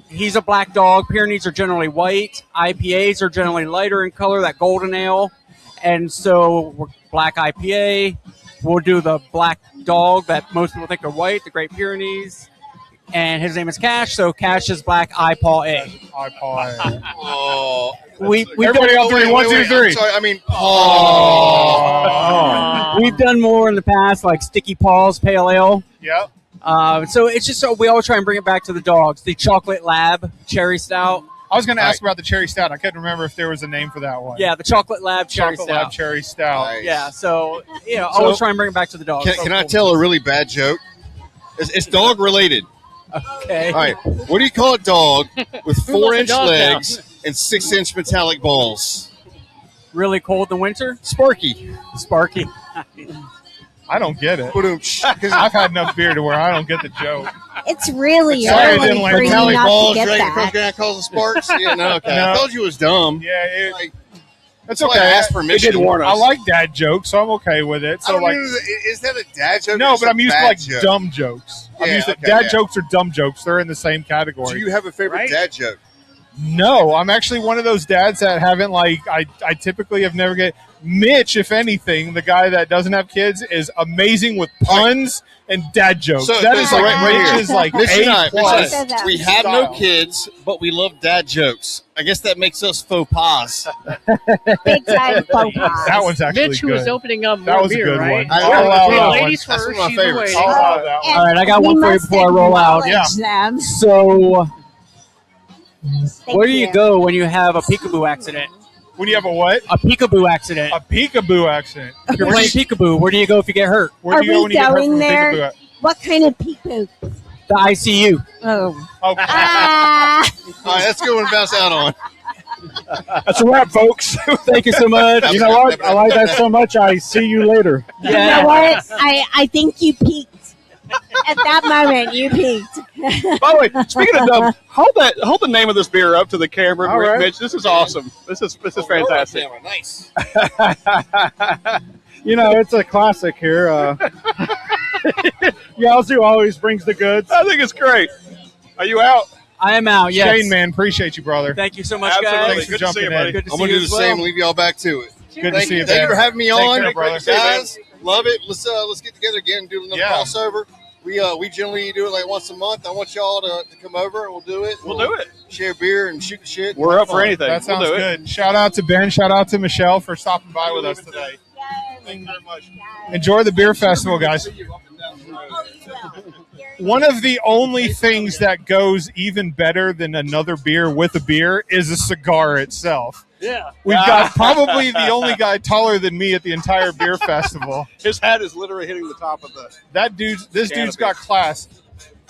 he's a black dog. Pyrenees are generally white. IPAs are generally lighter in color, that golden ale. And so we're Black IPA. We'll do the black dog that most people think are white, the Great Pyrenees. And his name is Cash, so Cash is Black IPA. Oh. Everybody on 3. 1, 2, 3. I'm sorry, I mean, We've done more in the past, like Sticky Paws Pale Ale. Yep. So it's just we always try and bring it back to the dogs. The Chocolate Lab Cherry Stout. I was going to ask about the Cherry Stout. I couldn't remember if there was a name for that one. Yeah, the Chocolate Lab Cherry Chocolate Stout. Lab Cherry Stout. Nice. Yeah, so always try and bring it back to the dogs. Can I tell a really bad joke? It's dog related. Okay. All right. What do you call a dog with Who wants a 4-inch dog legs and 6-inch metallic balls? Really cold in the winter? Sparky. Sparky. I don't get it. Because I've had enough beer to where I don't get the joke. It's really Sorry, I early didn't like for you metallic not balls, to get Dragon that. Coke calls the sparks. Yeah, no, okay. No. I told you it was dumb. Yeah, that's That's why I okay. asked permission. They did warn us. I like dad jokes, so I'm okay with it. I So don't like, know, is that a dad joke? no, or but I'm a used to bad like joke? dumb jokes. I'm Yeah, used to okay, dad yeah. jokes or dumb jokes. They're in the same category. Do you have a favorite Right? dad joke? No, I'm actually one of those dads that haven't I typically have never get. Mitch, if anything, the guy that doesn't have kids, is amazing with puns and dad jokes. So- That is so like right here. Mitch is like Mitch and I, A plus. Mitch and I. we have Style. no kids, but we love dad jokes. I guess that makes us faux pas. Big time faux pas. That one's actually Mitch, who good. was opening up That more was a beer, good right? one. I I'll allow Okay, that one. ladies That's first. one of my she's been favorites. waiting. I'll allow that one. All right, I got We one for you must before I roll out. acknowledge them. So Thank where do you go when you have a peekaboo accident? When you have a what? A peekaboo accident. A peekaboo accident. You're playing peekaboo. Where do you go if you get hurt? Where do you Are go we when you get hurt going from a there? peekaboo? What kind of peekaboo? The ICU. Oh. Okay. Ah. All right, that's a good one to bounce out on. That's a wrap, folks. Thank you so much. You know what? I like that so much. I see you later. You know what? I think you peaked. At that moment, you peaked. By the way, speaking of dumb, hold the name of this beer up to the camera, All right. Mitch. This is awesome. This is fantastic. Nice. You know, it's a classic here. Yazoo always brings the goods. I think it's great. Are you out? I am out. Yes. Shane, man, appreciate you, brother. Thank you so much, Absolutely. guys. Thanks for Good to see jumping you, buddy. in. Good to I'm see gonna you do the as same. well. Leave y'all back to it. Good to see you, Thank you man. for having me Take on, care, brother. guys. Love it. Let's get together again and do another Yeah. crossover. We generally do it like once a month. I want y'all to come over and we'll do it. We'll do it. Share beer and shoot the shit. We're up for anything. That sounds we'll do good. Shout out to Ben. Shout out to Michelle for stopping by with us today. Thank you very much. Enjoy the beer festival, guys. Oh, you will. You're One of the only things that goes even better than another beer with a beer is a cigar itself. Yeah. We've got probably the only guy taller than me at the entire beer festival. His hat is literally hitting the top of this dude's got class.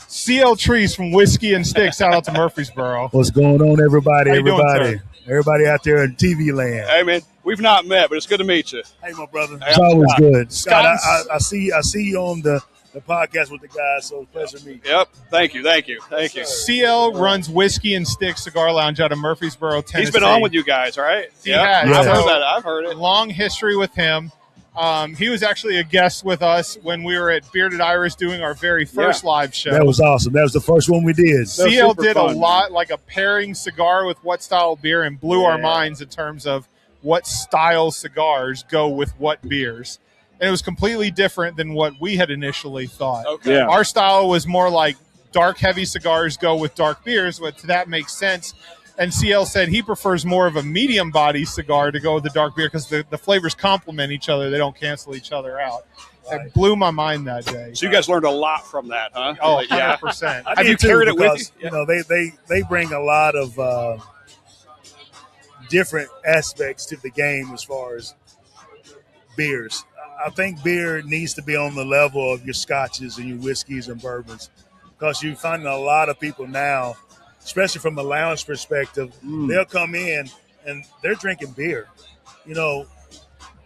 CL Trees from Whiskey and Sticks. Shout out to Murfreesboro. What's going on, everybody? How you doing, Everybody out there in TV land. Hey, man, we've not met, but it's good to meet you. Hey, my brother. It's always good. Scott, I see you on the podcast with the guys, so it's a pleasure to meet you. Yep. Thank you. CL runs Whiskey and Sticks Cigar Lounge out of Murfreesboro, Tennessee. He's been on with you guys, right? He has. Yeah. I've heard it. Long history with him. He was actually a guest with us when we were at Bearded Iris doing our very first live show. That was awesome. That was the first one we did. CL did a lot, like a pairing cigar with what style of beer, and blew our minds in terms of what style cigars go with what beers. And it was completely different than what we had initially thought. Okay. Yeah. Our style was more like dark, heavy cigars go with dark beers, but that makes sense. And CL said he prefers more of a medium body cigar to go with the dark beer because the flavors complement each other. They don't cancel each other out. Right. It blew my mind that day. So you guys learned a lot from that, huh? Oh, 100%. Have you carried it with you? You know, they bring a lot of different aspects to the game as far as beers. I think beer needs to be on the level of your scotches and your whiskeys and bourbons, because you're finding a lot of people now, especially from a lounge perspective, they'll come in and they're drinking beer. You know,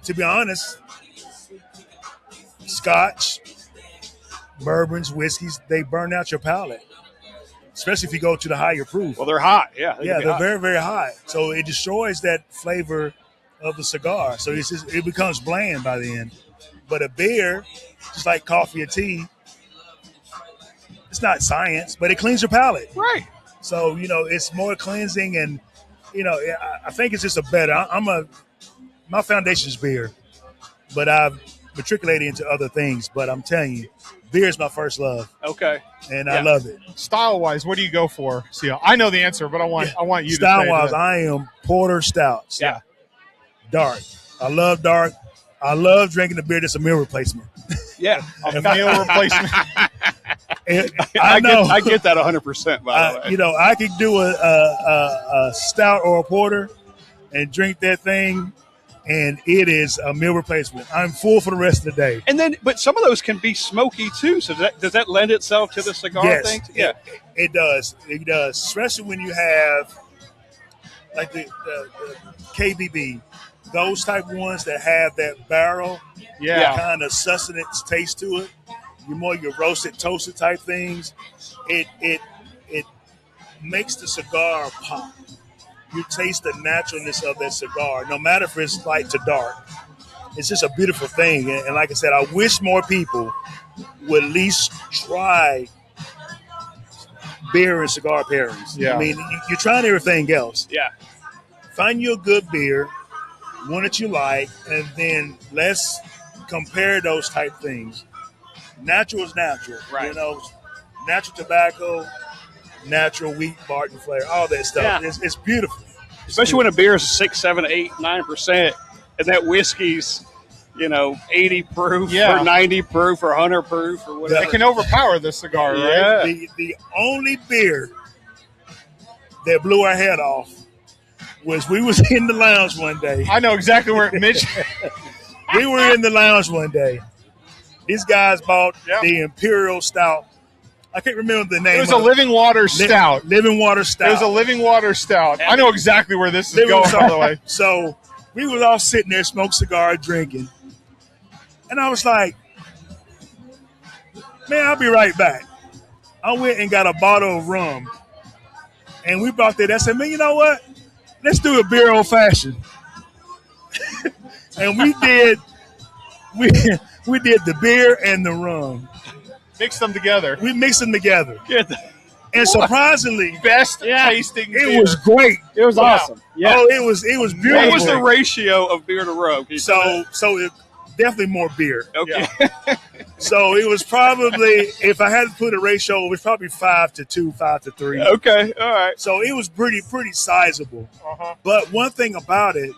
to be honest, scotch, bourbons, whiskeys, they burn out your palate, especially if you go to the higher proof. Well, they're hot. Yeah, they're very, very hot. So it destroys that flavor of the cigar. So it becomes bland by the end. But a beer, just like coffee or tea, it's not science, but it cleans your palate. Right. So, you know, it's more cleansing, and, you know, I think it's just my foundation is beer, but I've matriculated into other things. But I'm telling you, beer is my first love. Okay. And I love it. Style-wise, what do you go for, CL? I know the answer, but I want you to say Style-wise, I am porter stouts. Yeah. Dark. I love dark. I love drinking the beer that's a meal replacement. Yeah. A meal replacement. I know. I get that 100%, by the way. You know, I could do a stout or a porter and drink that thing, and it is a meal replacement. I'm full for the rest of the day. And then, but some of those can be smoky too. So does that lend itself to the cigar thing? Yeah, it does. It does, especially when you have like the KBB, those type of ones that have that barrel, kind of sustenance taste to it. Your roasted, toasted type things. It makes the cigar pop. You taste the naturalness of that cigar, no matter if it's light to dark. It's just a beautiful thing. And like I said, I wish more people would at least try beer and cigar pairings. Yeah. I mean, you're trying everything else. Yeah. Find you a good beer, one that you like, and then let's compare those type things. Natural is natural. Right. You know, natural tobacco, natural wheat, barton flavor, all that stuff. Yeah. It's beautiful. Especially when a beer is 6, 7, 8, 9%, and that whiskey's, 80 proof or 90 proof or 100 proof or whatever. It can overpower the cigar, right? Yeah. The only beer that blew our head off was we was in the lounge one day. I know exactly where Mitch. We were in the lounge one day. These guys bought the Imperial Stout. I can't remember the name. It was a Living Water Stout. Living Water Stout. It was a Living Water Stout. I know exactly where this is going, by the way. So we was all sitting there, smoking cigar, drinking. And I was like, man, I'll be right back. I went and got a bottle of rum. And we brought that. I said, man, you know what? Let's do a beer old fashioned. And we did the beer and the rum. Mix them together. We mixed them together. And surprisingly, best tasting beer. It was great. It was awesome. Yeah. Oh, it was beautiful. What was the ratio of beer to rum? So it, definitely more beer. Okay. Yeah. So it was probably, if I had to put a ratio, it was probably 5 to 2, 5 to 3. Okay. All right. So it was pretty sizable. Uh-huh. But one thing about it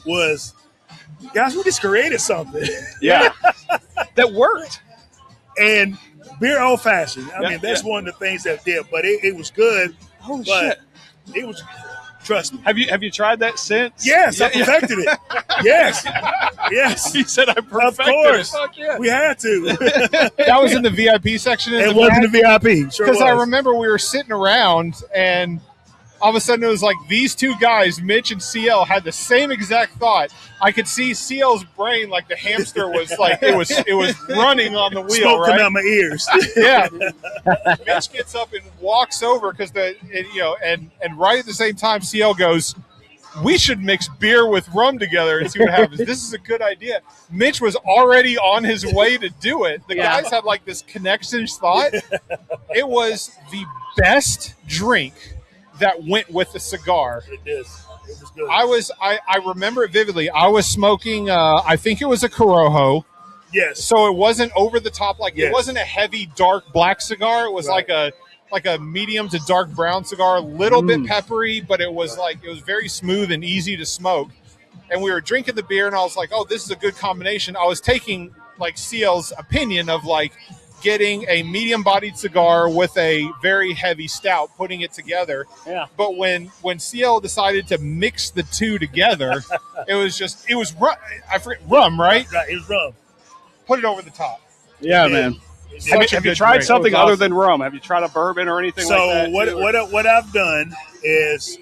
was, guys, we just created something. Yeah. That worked. And beer old fashioned. I mean, that's one of the things that did, but it was good. Oh, but shit. It was, trust me. Have you tried that since? Yes, I perfected it. Yes. Yes. He said I perfected Of course. it. Fuck yeah. We had to. That was in the VIP section. It was in the VIP. Sure Because I was. remember we were sitting around and all of a sudden it was like these two guys, Mitch and CL, had the same exact thought. I could see CL's brain, like the hamster was like it was running on the wheel, Smoke right? coming out my ears. Yeah. Mitch gets up and walks over because and right at the same time CL goes, we should mix beer with rum together and see what happens. This is a good idea. Mitch was already on his way to do it. The guys had like this connection thought. It was the best drink that went with the cigar. It is. It was good. I remember it vividly. I was smoking, I think it was a Corojo. Yes. So it wasn't over the top, it wasn't a heavy, dark black cigar. It was like a medium to dark brown cigar, a little bit peppery, but it was very smooth and easy to smoke. And we were drinking the beer, and I was like, oh, this is a good combination. I was taking, CL's opinion of, getting a medium-bodied cigar with a very heavy stout, putting it together. Yeah. But when CL decided to mix the two together, it was rum. I forget, rum, right? Right, it was rum. Put it over the top. Yeah, man. Have you tried something other than rum? Have you tried a bourbon or anything like that? So what I've done is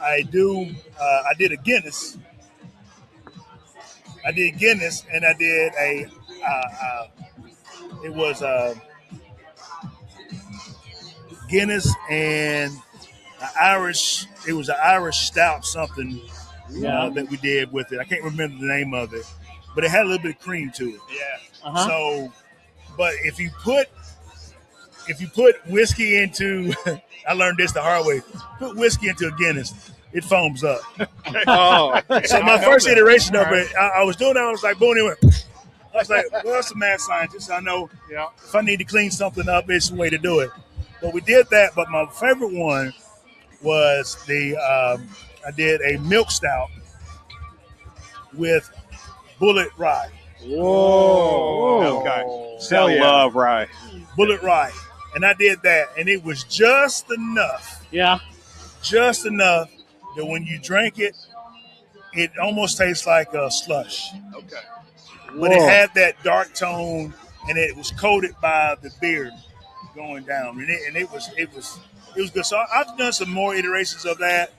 I did a Guinness. I did Guinness, and I did it was Guinness and it was an Irish stout something that we did with it. I can't remember the name of it, but it had a little bit of cream to it. Yeah. Uh-huh. So, but if you put whiskey into, I learned this the hard way. Put whiskey into a Guinness, it foams up. Oh, so my first iteration of it, I was doing that. I was like, boom, it went. I was like, well, that's a mad scientist. I know if I need to clean something up, it's the way to do it. But we did that. But my favorite one was I did a milk stout with bullet rye. Whoa. Okay. Still love rye. Bullet rye. And I did that. And it was just enough. Yeah. Just enough that when you drink it, it almost tastes like a slush. Okay. But it had that dark tone, and it was coated by the beer going down, and it was good. So I've done some more iterations of that,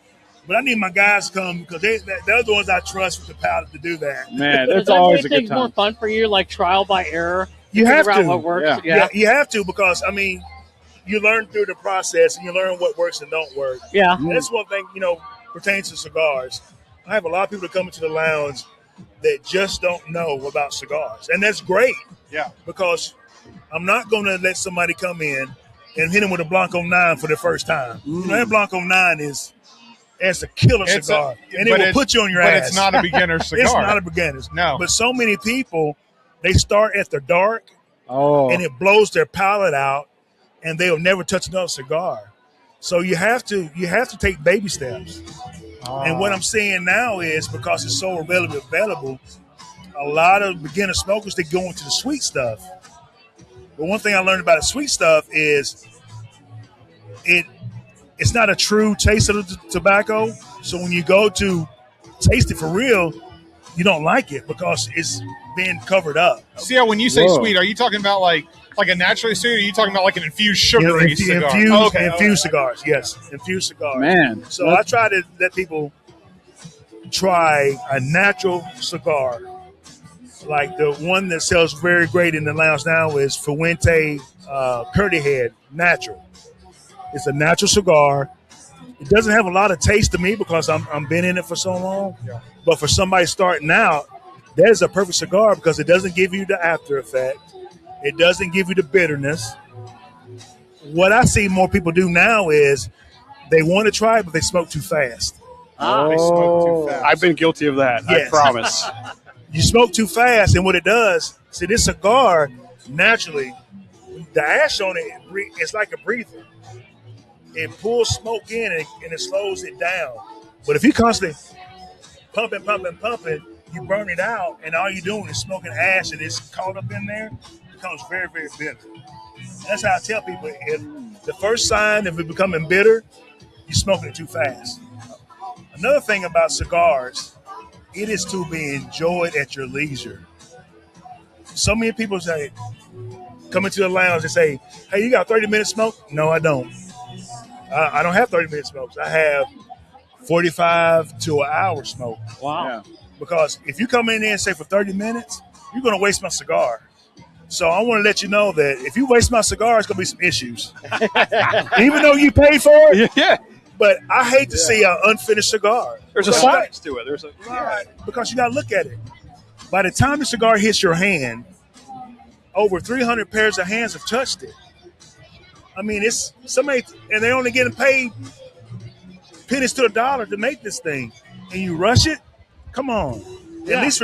but I need my guys to come because they're the ones I trust with the palate to do that. Man, that's always a good time. More fun for you, like trial by error. You have to. What works. Yeah, you have to because you learn through the process and you learn what works and don't work. Yeah, and that's one thing pertains to cigars. I have a lot of people that come into the lounge that just don't know about cigars. And that's great. Yeah. Because I'm not going to let somebody come in and hit them with a Blanco 9 for the first time. That Blanco 9 it's a killer cigar. And it will put you on your ass. But it's not a beginner cigar. It's not a beginner's. No. But so many people, they start at the dark and it blows their palate out and they'll never touch another cigar. So you have to take baby steps. And what I'm seeing now is because it's so available, a lot of beginner smokers, they go into the sweet stuff. But one thing I learned about the sweet stuff is it's not a true taste of the tobacco. So when you go to taste it for real, you don't like it because it's been covered up. See, when you say sweet, are you talking about like a naturally sweet, or are you talking about like an infused sugary cigar? Infused cigars, yes. Infused cigars. Man. So I try to let people try a natural cigar. Like the one that sells very great in the lounge now is Fuente Curdy Head Natural. It's a natural cigar. It doesn't have a lot of taste to me because I'm been in it for so long. Yeah. But for somebody starting out, that is a perfect cigar because it doesn't give you the after effect. It doesn't give you the bitterness. What I see more people do now is they want to try it, but they smoke too fast. They smoke too fast. I've been guilty of that. Yes. I promise. You smoke too fast, and what it does, see, this cigar, naturally, the ash on it, it's like a breather. It pulls smoke in, and it slows it down. But if you constantly pumping, you burn it out, and all you're doing is smoking ash, and it's caught up in there. becomes very, very bitter. That's how I tell people, if the first sign of it becoming bitter, you're smoking it too fast. Another thing about cigars, it is to be enjoyed at your leisure. So many people say, come into the lounge and say, hey, you got 30 minutes smoke? No, I don't. I don't have 30 minute smokes. I have 45 to an hour smoke. Wow. Yeah. Because if you come in there and say for 30 minutes, you're going to waste my cigar. So I want to let you know that if you waste my cigar, it's going to be some issues. Even though you paid for it. Yeah. But I hate to see an unfinished cigar. There's a science to it. Because you got to look at it. By the time the cigar hits your hand, over 300 pairs of hands have touched it. I mean, it's somebody, and they're only getting paid pennies to a dollar to make this thing, and you rush it. Come on, at least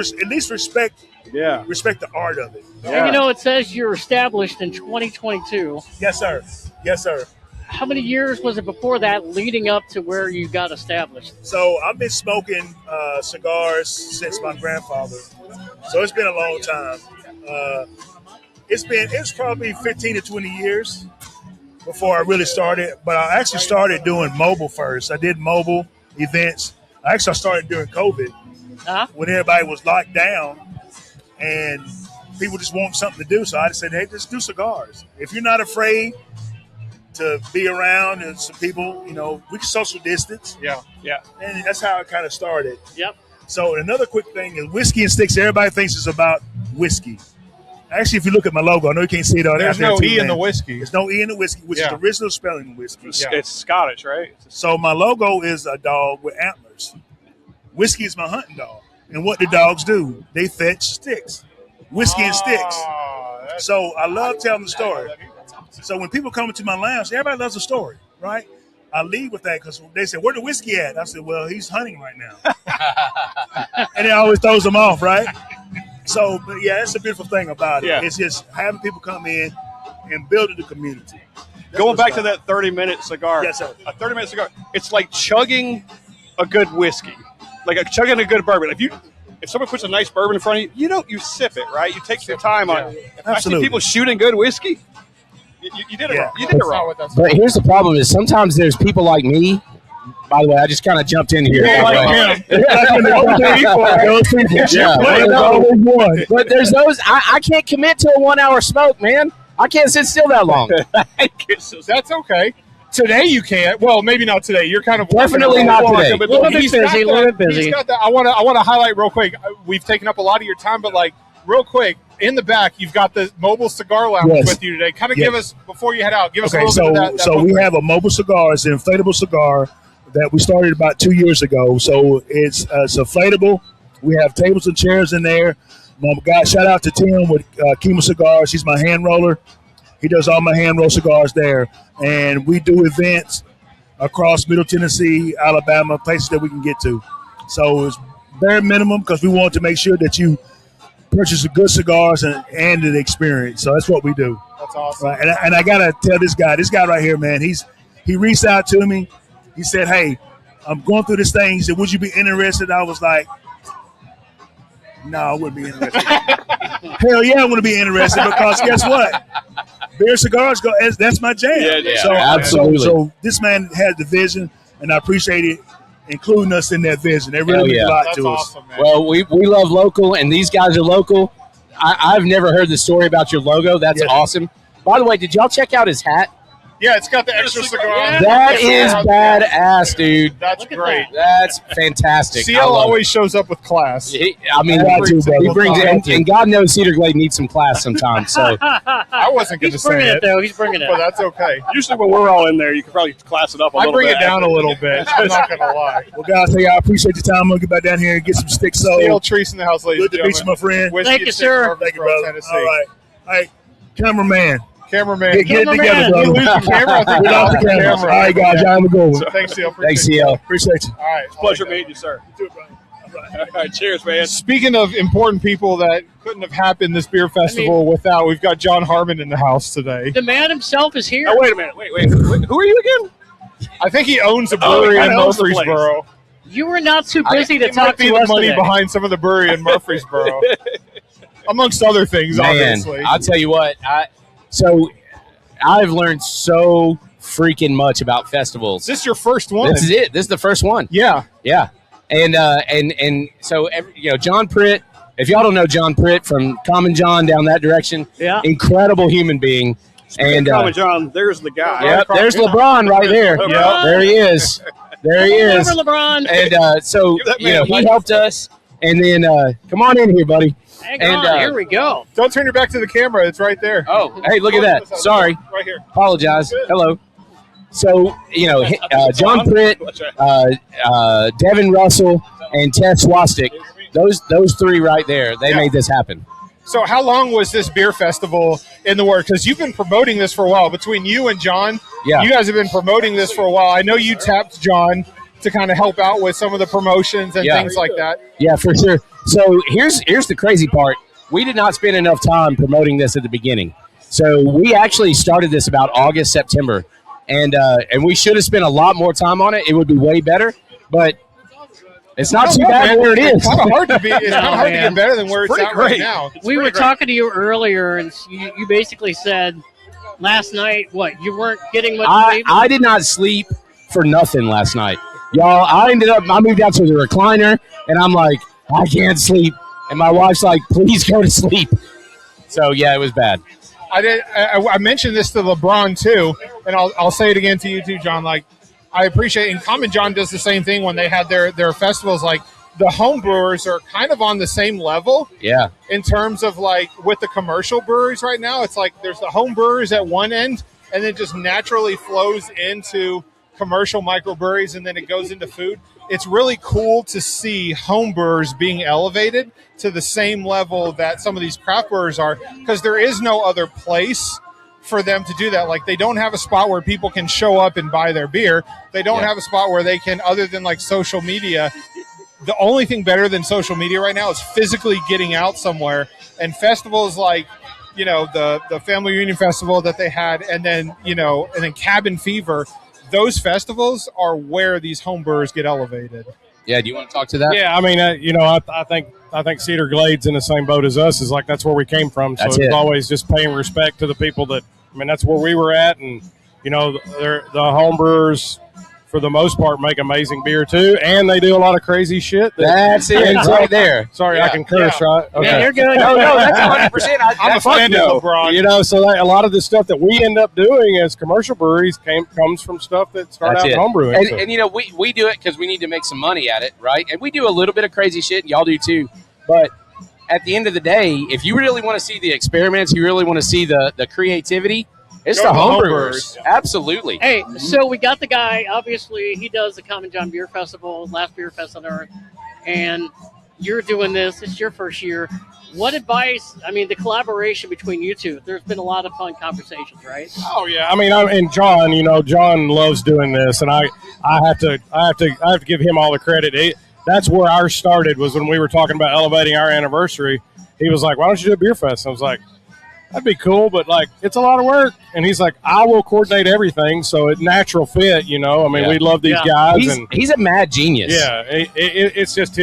respect. Yeah, respect the art of it. Yeah. And it says you're established in 2022. Yes, sir. Yes, sir. How many years was it before that, leading up to where you got established? So I've been smoking cigars since my grandfather. So it's been a long time. It's probably 15 to 20 years before I really started. But I actually started doing mobile first. I did mobile events. I started during COVID when everybody was locked down and people just want something to do. So I just said, hey, just do cigars. If you're not afraid to be around and some people, we can social distance. Yeah. And that's how it kind of started. Yep. So another quick thing is whiskey and sticks. Everybody thinks it's about whiskey. Actually, if you look at my logo, I know you can't see it on there. There's no E in the whiskey. There's no E in the whiskey, which is the original spelling of whiskey. It's Scottish, right? So my logo is a dog with antlers. Whiskey is my hunting dog. And what do dogs do? They fetch sticks. Whiskey and sticks. So I love telling the story. So when people come into my lounge, everybody loves a story, right? I lead with that because they say, where the whiskey at? I said, well, he's hunting right now. And it always throws them off, right? So, but yeah, that's a beautiful thing about it. Yeah. It's just having people come in and building the community. Going back to that 30-minute cigar. Yes, sir. A 30-minute cigar. It's like chugging a good whiskey, like chugging a good bourbon. If someone puts a nice bourbon in front of you, you sip it, right? You take your time on it. If I see people shooting good whiskey, you did it wrong. You did it wrong. But here's the problem: is sometimes there's people like me. By the way, I just kind of jumped in here. But there's those. I can't commit to a 1 hour smoke, man. I can't sit still that long. That's okay. Today you can't. Well, maybe not today. You're kind of definitely not today. But he's busy. A little bit busy. I want to highlight real quick. We've taken up a lot of your time, but real quick, in the back, you've got the mobile cigar lounge with you today. Kind of give us, before you head out, give us a little bit of that. So we have a mobile cigar. It's an inflatable cigar that we started about 2 years ago. So it's inflatable. We have tables and chairs in there. Shout out to Tim with Kima Cigars. He's my hand roller. He does all my hand roll cigars there. And we do events across Middle Tennessee, Alabama, places that we can get to. So it's bare minimum because we want to make sure that you purchase good cigars and the experience. So that's what we do. That's awesome. Right? And I got to tell this guy right here, man, he reached out to me. He said, hey, I'm going through this thing. He said, would you be interested? I was like, no, I wouldn't be interested. Hell yeah, I want to be interested because guess what? Beer cigars, that's my jam. Yeah, so, absolutely. So this man has the vision, and I appreciate it, including us in that vision. It really means a lot to us. Awesome, man. Well, we love local, and these guys are local. I've never heard the story about your logo. That's awesome. By the way, did y'all check out his hat? Yeah, it's got the extra cigar. Yeah. That is badass, dude. That's great. That's fantastic. CL always shows up with class. He brings it, and God knows Cedar Glade needs some class sometimes. So I wasn't going to say it. Though. He's bringing it. But that's okay. Usually when we're all in there, you can probably class it up a little bit. I bring it down a little bit. I'm not going to lie. Well, guys, hey, I appreciate your time. I'm going to get back down here and get some sticks sold. CL Treese in the house, ladies and gentlemen. Good to meet you, my friend. Thank you, sir. Thank you, brother. Tennessee. All right. All right. Cameraman. Get it together, brother. We lost the camera. All right, guys. Y'all have a good one. Thanks, CL. Thanks, CL. Appreciate you. All right. It's a pleasure meeting you, sir. You too, brother. All right, cheers, man. Speaking of important people that couldn't have happened this beer festival without, we've got John Harmon in the house today. The man himself is here. Oh, wait a minute. Wait. Who are you again? I think he owns a brewery in Murfreesboro. You were not too busy to talk to us the money today. behind some of the brewery in Murfreesboro. amongst other things, Man, obviously. I'll tell you what. I've learned so freaking much about festivals. This is your first one. This is it. This is the first one. Yeah. Yeah. And so, John Pritt, if y'all don't know John Pritt from Common John down that direction, incredible human being. And Common John, there's the guy. Yep, there's LeBron right there. LeBron. Yep, there he is. There he is. Over LeBron. And so, he helped us. And then, come on in here, buddy. Hang on, here we go. Don't turn your back to the camera. It's right there. Oh, hey, look at that. Sorry. Right here. Apologize. Hello. So, John Pritt, Devin Russell, and Tess Swastik, those three right there, they made this happen. So how long was this beer festival in the works? Because you've been promoting this for a while. Between you and John, you guys have been promoting this for a while. I know you tapped John to kind of help out with some of the promotions and things like that. Yeah, for sure. So here's the crazy part. We did not spend enough time promoting this at the beginning. So we actually started this about August, September. And we should have spent a lot more time on it. It would be way better. But it's not too bad where it is. It's kind of hard to be. It's kind of hard to get better than where it's at right now. We were talking to you earlier, and you basically said last night, you weren't getting much sleep? I did not sleep for nothing last night. Y'all, I moved out to the recliner, and I'm like, I can't sleep. And my wife's like, please go to sleep. So, yeah, it was bad. I mentioned this to LeBron, too, and I'll say it again to you, too, John. Like, I appreciate, and Common John does the same thing when they had their festivals. Like, the home brewers are kind of on the same level. Yeah. In terms of, like, with the commercial breweries right now, it's like there's the home brewers at one end, and then just naturally flows into commercial microbreweries, and then it goes into food. It's really cool to see home brewers being elevated to the same level that some of these craft brewers are, because there is no other place for them to do that. Like, they don't have a spot where people can show up and buy their beer. They don't have a spot where they can, other than like social media. The only thing better than social media right now is physically getting out somewhere, and festivals like, the Family Reunion Festival that they had, and then Cabin Fever. Those festivals are where these home brewers get elevated. Yeah, do you want to talk to that? Yeah, I mean, I think Cedar Glade's in the same boat as us. Is like that's where we came from. So it's always just paying respect to the people that. I mean, that's where we were at, and the home brewers, for the most part, make amazing beer too, and they do a lot of crazy shit. That's it, right there. Sorry, I can curse, right? Okay. Yeah, you're good. No, that's 100%. I'm a fan of LeBron. So a lot of the stuff that we end up doing as commercial breweries comes from stuff that started out in home brewing. And we do it because we need to make some money at it, right? And we do a little bit of crazy shit, and y'all do too. But at the end of the day, if you really want to see the experiments, you really want to see the creativity, it's the home brewers. Absolutely. Hey, so we got the guy, obviously, he does the Common John Beer Festival, last beer fest on earth, and you're doing this. It's your first year. What advice, the collaboration between you two, there's been a lot of fun conversations, right? Oh, yeah. I mean, and John, John loves doing this, and I have to give him all the credit. That's where ours started, was when we were talking about elevating our anniversary. He was like, why don't you do a beer fest? I was like, that'd be cool, but it's a lot of work. And he's like, I will coordinate everything. So it natural fit, we love these guys. He's a mad genius. Yeah. It's just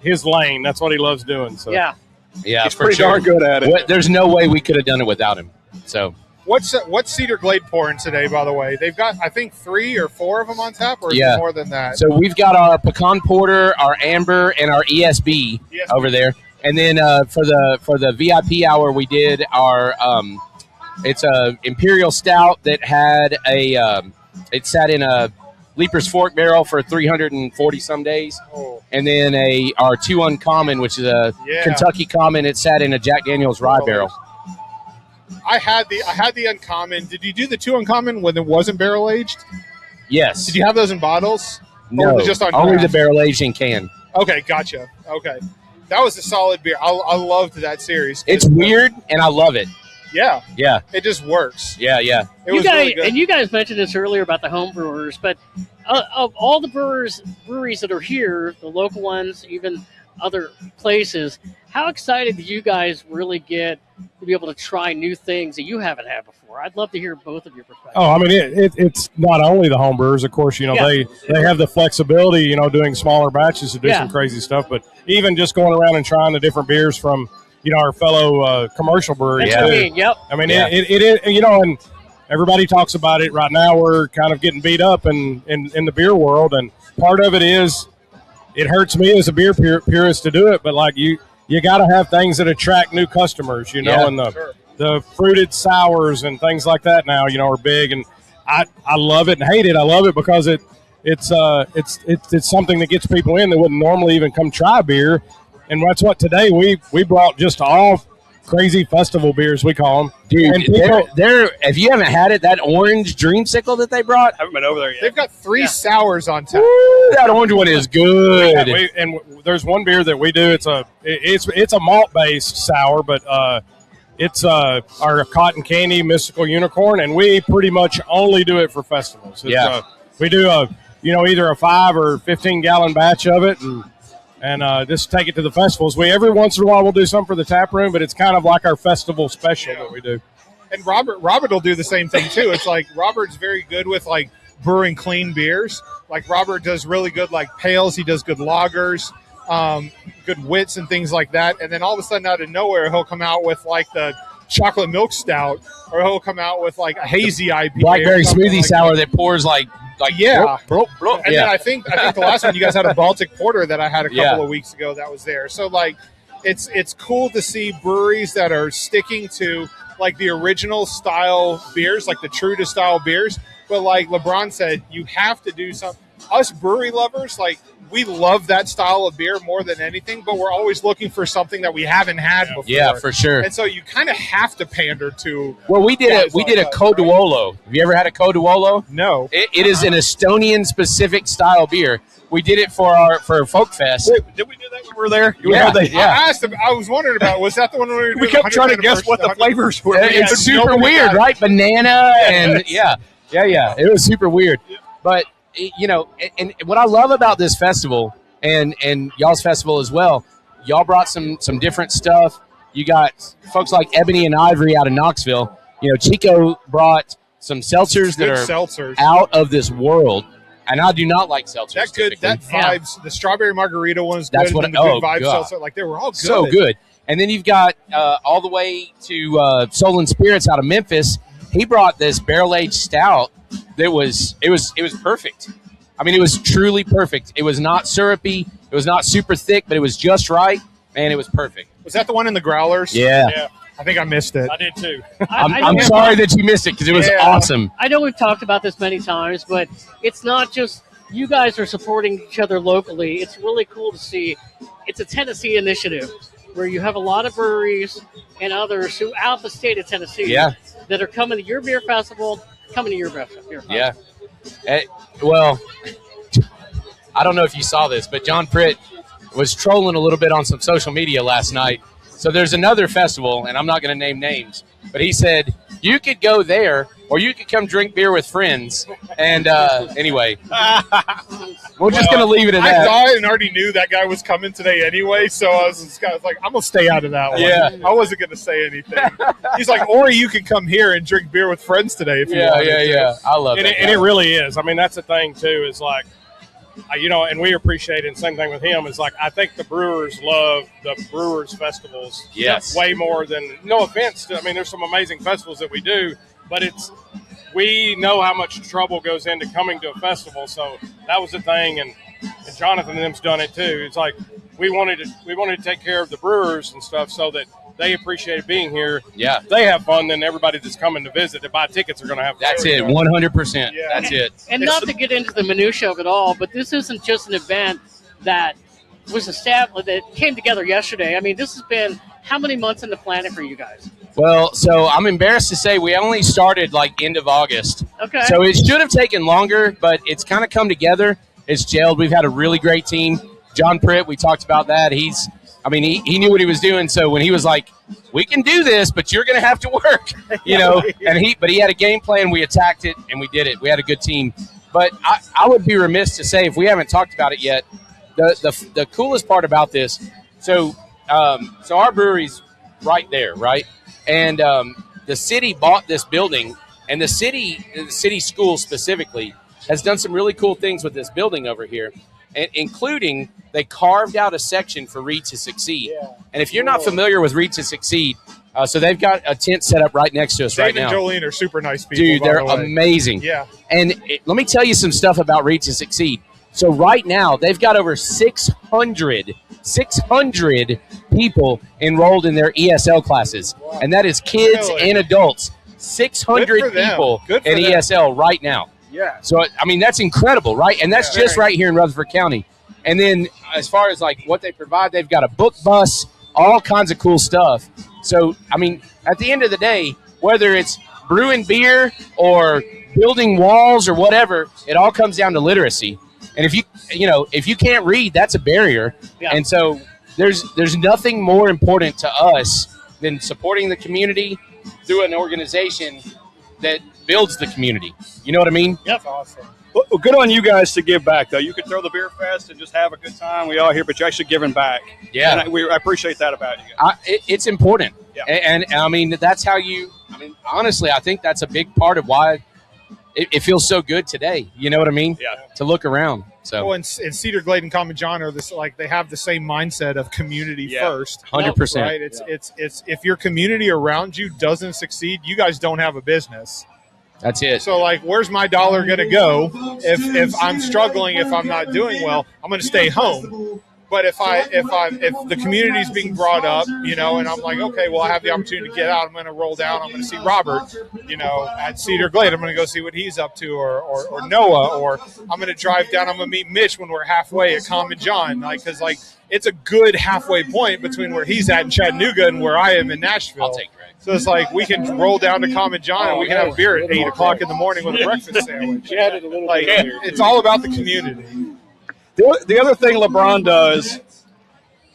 his lane. That's what he loves doing. So yeah, he's pretty darn good at it. There's no way we could have done it without him. So what's Cedar Glade pouring today, by the way? They've got, I think, 3 or 4 of them on tap, or is it more than that? So we've got our pecan porter, our amber, and our ESB over there. And then for the VIP hour, we did our it's a imperial stout that had it sat in a Leaper's Fork barrel for 340 some days, and then our 2 Uncommon, which is a Kentucky Common. It sat in a Jack Daniel's rye barrel. I had the Uncommon. Did you do the 2 Uncommon when it wasn't barrel aged? Yes. Did you have those in bottles? No, or was it just on only draft? the barrel aged in can. Okay, gotcha. Okay. That was a solid beer. I loved that series. It's weird, and I love it. Yeah. Yeah. It just works. Yeah, yeah. It was really good. And you guys mentioned this earlier about the home brewers, but of all the breweries that are here, the local ones, even other places, how excited do you guys really get to be able to try new things that you haven't had before. I'd love to hear both of your perspectives. Oh, I mean, it's not only the home brewers, of course. They have the flexibility, doing smaller batches to do some crazy stuff. But even just going around and trying the different beers from, our fellow commercial breweries. Yep. I mean, it and everybody talks about it right now. We're kind of getting beat up in the beer world, and part of it is it hurts me as a beer purist to do it. But like you got to have things that attract new customers, and the fruited sours and things like that now, are big, and I love it and hate it. I love it because it's something that gets people in that wouldn't normally even come try beer, and that's what today we brought just all crazy festival beers, we call them. Dude, they're if you haven't had it, that orange dreamsicle that they brought, I haven't been over there yet. They've got 3 sours on tap. Woo, that orange one is good. Yeah, and there's one beer that we do. It's a malt based sour, but it's our cotton candy mystical unicorn, and we pretty much only do it for festivals. We do either a 5 or 15 gallon batch of it, and just take it to the festivals. Every once in a while we'll do something for the tap room, but it's kind of like our festival special that we do. And Robert will do the same thing too. It's like Robert's very good with like brewing clean beers. Like Robert does really good like pales. He does good lagers, good wits and things like that. And then all of a sudden out of nowhere, he'll come out with like the chocolate milk stout, or he'll come out with like a hazy IPA. Blackberry smoothie sour that pours like yeah. And then I think the last one you guys had a Baltic Porter that I had a couple of weeks ago that was there. So like it's cool to see breweries that are sticking to like the original style beers, like the true to style beers. But like LeBron said, you have to do something. Us brewery lovers, like we love that style of beer more than anything, but we're always looking for something that we haven't had before. Yeah, for sure. And so you kind of have to pander to. Well, we did a Coduolo. Have you ever had a Coduolo? No. It is an Estonian specific style beer. We did it for Folk Fest. Wait, did we do that when we were there? Yeah. I asked him. I was wondering about. Was that the one where we kept trying to guess what the flavors were? It's super weird, right? Banana and yeah. It was super weird, but. And what I love about this festival and y'all's festival as well, y'all brought some different stuff. You got folks like Ebony and Ivory out of Knoxville. Chico brought some seltzers that are out of this world, and I do not like seltzers. That vibes. The strawberry margarita one's good. That's what. And the good vibe seltzer, like they were all good. So good. And then you've got all the way to Soul and Spirits out of Memphis. He brought this barrel-aged stout. It was perfect. I mean, it was truly perfect. It was not syrupy. It was not super thick, but it was just right. Man, it was perfect. Was that the one in the growlers? Yeah. I think I missed it. I did too. I'm sorry that you missed it because it was awesome. I know we've talked about this many times, but it's not just you guys are supporting each other locally. It's really cool to see. It's a Tennessee initiative where you have a lot of breweries and others throughout the state of Tennessee that are coming to your beer festival, coming to your beer festival. Yeah. Well, I don't know if you saw this, but John Pritt was trolling a little bit on some social media last night. So there's another festival, and I'm not going to name names, but he said you could go there or you could come drink beer with friends. And anyway, we're just going to leave it at that. I saw it and already knew that guy was coming today anyway, so I was like, I'm going to stay out of that one. Yeah. I wasn't going to say anything. He's like, or you could come here and drink beer with friends today if you wanted to. Yeah. I love it. And it really is. I mean, that's the thing, too, is like, and we appreciate it. Same thing with him is like, I think the brewers love the brewers festivals. Yes. Way more than, no offense to, there's some amazing festivals that we do, but we know how much trouble goes into coming to a festival. So that was the thing. And Jonathan and them's done it too. It's like, we wanted to take care of the brewers and stuff so that they appreciated being here. Yeah. If they have fun, then everybody that's coming to visit to buy tickets are going to have fun. That's it, 100%. Yeah. That's it. And not to get into the minutia of it all, but this isn't just an event that was established, that came together yesterday. I mean, this has been how many months in the planning for you guys? Well, so I'm embarrassed to say we only started like end of August. Okay. So it should have taken longer, but it's kind of come together. It's gelled. We've had a really great team. John Pritt, we talked about that. He knew what he was doing. So when he was like, we can do this, but you're going to have to work, but he had a game plan. We attacked it and we did it. We had a good team. But I would be remiss to say, if we haven't talked about it yet, the coolest part about this, so our brewery's right there, right? And the city bought this building, and the city school specifically has done some really cool things with this building over here, including they carved out a section for Read to Succeed. Yeah. And if you're not familiar with Read to Succeed, so they've got a tent set up right next to us right now. Dave and Jolene are super nice people. Dude, they're amazing. Yeah. And let me tell you some stuff about Read to Succeed. So right now, they've got over 600 people enrolled in their ESL classes. Wow. And that is kids and adults. 600 people in ESL right now. Yeah. So, I mean, that's incredible, right? And that's just right here in Rutherford County. And then as far as, like, what they provide, they've got a book bus, all kinds of cool stuff. So, I mean, at the end of the day, whether it's brewing beer or building walls or whatever, it all comes down to literacy. And if you can't read, that's a barrier. Yeah. And so there's nothing more important to us than supporting the community through an organization that builds the community. You know what I mean? Yep. That's awesome. Well, good on you guys to give back, though. You could throw the beer fest and just have a good time. We all here, but you're actually giving back. Yeah. And I appreciate that about you guys. It's important. Yeah. And, I mean, that's how honestly, I think that's a big part of why it feels so good today. You know what I mean? Yeah. To look around. So. Well, and Cedar Glade and Common John are this, like, they have the same mindset of community first. 100%. Right? It's if your community around you doesn't succeed, you guys don't have a business. That's it. So, like, where's my dollar going to go if I'm struggling, if I'm not doing well? I'm going to stay home. But if the community's being brought up, and I'm like, okay, well, I have the opportunity to get out. I'm going to roll down. I'm going to see Robert, at Cedar Glade. I'm going to go see what he's up to, or Noah, or I'm going to drive down. I'm going to meet Mitch when we're halfway at Common John, because it's a good halfway point between where he's at in Chattanooga and where I am in Nashville. I'll take Greg. So it's like we can roll down to Common John and we can have a beer at 8 o'clock in the morning with a breakfast sandwich. It's all about the community. The other thing LeBron does,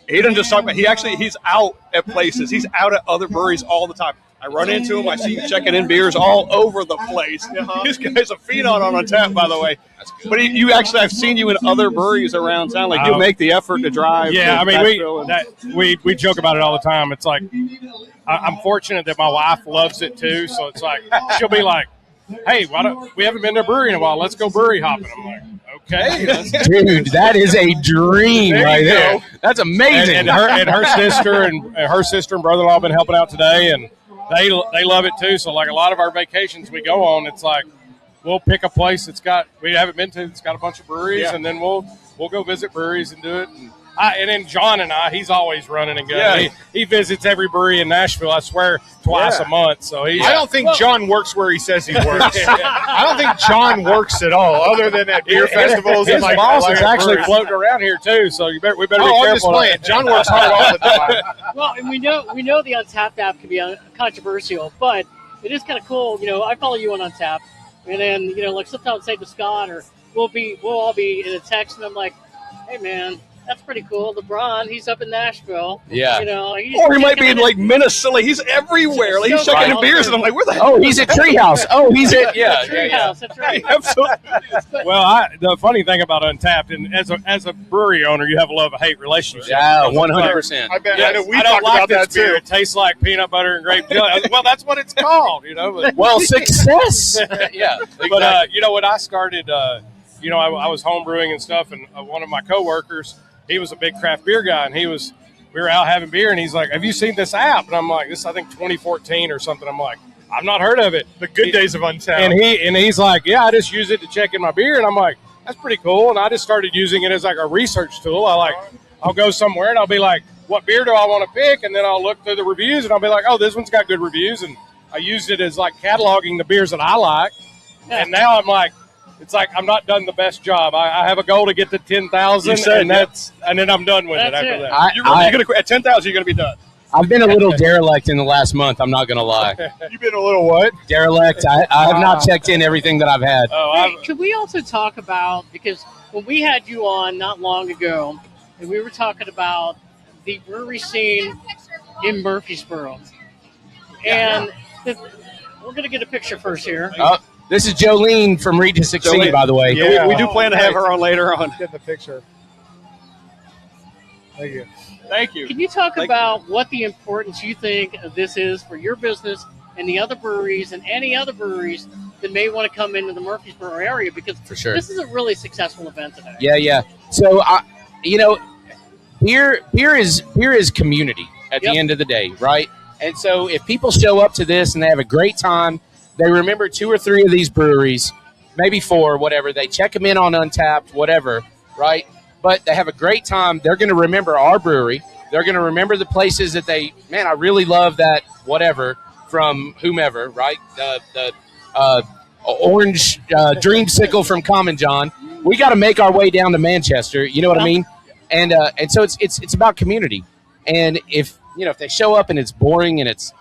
he doesn't just talk about. He's out at places. He's out at other breweries all the time. I run into him. I see him checking in beers all over the place. This guy's a phenom on tap, by the way. That's good. But I've seen you in other breweries around town. Like, you make the effort to drive. Yeah, we joke about it all the time. It's like I'm fortunate that my wife loves it too. So it's like she'll be like, "Hey, we haven't been to a brewery in a while. Let's go brewery hopping." I'm like, okay, dude, that is a dream right there. That's amazing. And her sister and brother-in-law have been helping out today, and they love it too. So, like, a lot of our vacations we go on, it's like we'll pick a place we haven't been to. It's got a bunch of breweries, and then we'll go visit breweries and do it. And then John and he's always running and going. Yeah. He visits every brewery in Nashville, I swear, twice a month. So I don't think John works where he says he works. I don't think John works at all, other than at beer festivals. His boss is actually floating around here too. So we better be careful. I'm just playing. John works hard all the time. Well, and we know the Untapped app can be controversial, but it is kind of cool. I follow you on Untapped, and then like sometimes say to Scott, or we'll all be in a text, and I'm like, hey man, that's pretty cool. LeBron, he's up in Nashville. Yeah. Or he might be in like Minnesota. He's everywhere. Like, he's checking in beers, and I'm like, where the hell? Oh, he's at Treehouse. Oh, he's at Treehouse. That's right. Absolutely. Well, the funny thing about Untapped, and as a brewery owner, you have a love-hate relationship. Yeah, 100%. I bet. Yes, We talked about that too. It tastes like peanut butter and grape jelly. Well, that's what it's called. Well, success. Yeah. Exactly. But when I started, I was home brewing and stuff, and one of my coworkers, he was a big craft beer guy, and we were out having beer, and he's like, have you seen this app? And I'm like, this is, I think, 2014 or something. I'm like, I've not heard of it. The good days of Untapped. And he's like, yeah, I just use it to check in my beer. And I'm like, that's pretty cool. And I just started using it as like a research tool. I'll go somewhere, and I'll be like, what beer do I want to pick? And then I'll look through the reviews, and I'll be like, oh, this one's got good reviews. And I used it as like cataloging the beers that I like. And now I'm like, it's like I'm not done the best job. I have a goal to get to 10,000, and then I'm done with it after that. You're gonna quit at 10,000. You're gonna be done. I've been a little derelict in the last month. I'm not gonna lie. You've been a little what? Derelict. I have not checked in everything that I've had. Could we also talk about, because when we had you on not long ago, and we were talking about the brewery scene in Murfreesboro, and we're gonna get a picture first here. This is Jolene from Read to Succeed, by the way. Yeah, we do plan to have her on later on. Get the picture. Thank you. Thank you. Can you talk about what the importance you think of this is for your business and the other breweries and any other breweries that may want to come into the Murfreesboro area? Because For sure. this is a really successful event today. Yeah. So, beer is community at the end of the day, right? And so if people show up to this and they have a great time, they remember 2 or 3 of these breweries, maybe 4, whatever. They check them in on Untapped, whatever, right? But they have a great time. They're going to remember our brewery. They're going to remember the places that I really love that whatever from whomever, right? The orange dreamsicle from Common John. We got to make our way down to Manchester. You know what I mean? And so it's about community. And if they show up and it's boring and it's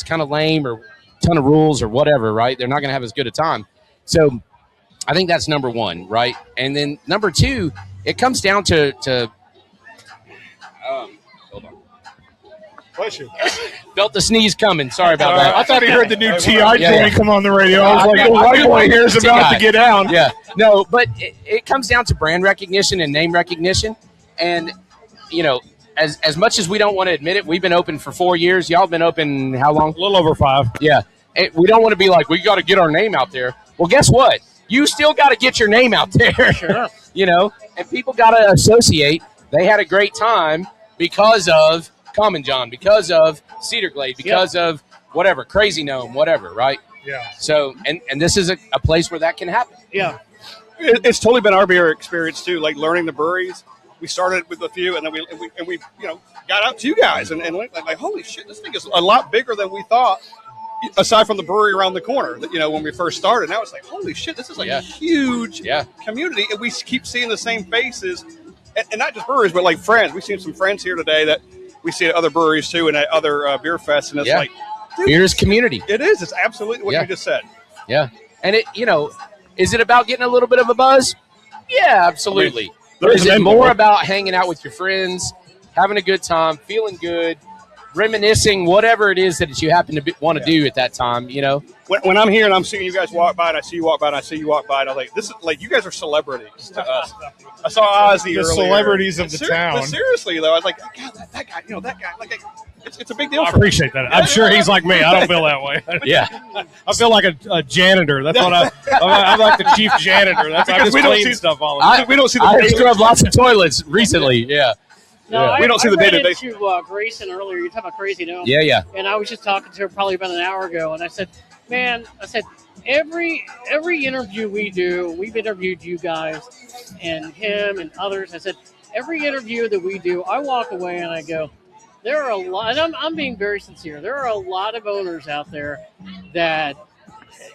kind of lame or a ton of rules or whatever, right? They're not going to have as good a time. So I think that's number 1, right? And then number 2, it comes down to hold on. Bless you. Felt the sneeze coming. Sorry about that. I thought he heard the new T.I. joint come on the radio. I was like, white boy here's about to get down. Yeah. No, but it comes down to brand recognition and name recognition. And, as much as we don't want to admit it, we've been open for 4 years. Y'all been open how long? A little over 5. Yeah. And we don't want to be like, we got to get our name out there. Well, guess what? You still got to get your name out there. Sure. And people got to associate. They had a great time because of Common John, because of Cedar Glade, because of whatever, Crazy Gnome, whatever, right? Yeah. So, and this is a place where that can happen. Yeah. It's totally been our beer experience too, like learning the breweries. We started with a few, and then we got out to you guys, and like holy shit, this thing is a lot bigger than we thought. Aside from the brewery around the corner, when we first started, now it's like holy shit, this is like a huge community, and we keep seeing the same faces, and not just breweries, but like friends. We've seen some friends here today that we see at other breweries too, and at other beer fests, and it's like dude, beer is community. It is. It's absolutely what you just said. Yeah, and is it about getting a little bit of a buzz? Yeah, absolutely. Is it more about hanging out with your friends, having a good time, feeling good, reminiscing, whatever it is that you happen to want to do at that time, When I'm here and I'm seeing you guys walk by, and I see you walk by, and I see you walk by, and I'm like, this is like you guys are celebrities to us. I saw Ozzy earlier. Celebrities of the town. But seriously though, I was like, God, that guy, that guy, like it's a big deal. I appreciate that. I'm sure he's like me. I don't feel that way. Yeah, I feel like a janitor. That's what I'm like the chief janitor. That's I just clean stuff all the time. We don't see the I scrubbed lots of toilets recently. Yeah. No, we don't see the day-to-day. I ran into Grayson earlier. You're talking about Crazy Gnome. Yeah. And I was just talking to her probably about an hour ago, and I said, man, every interview we do, we've interviewed you guys and him and others. I said, every interview that we do, I walk away and I go, there are a lot, and I'm being very sincere, there are a lot of owners out there that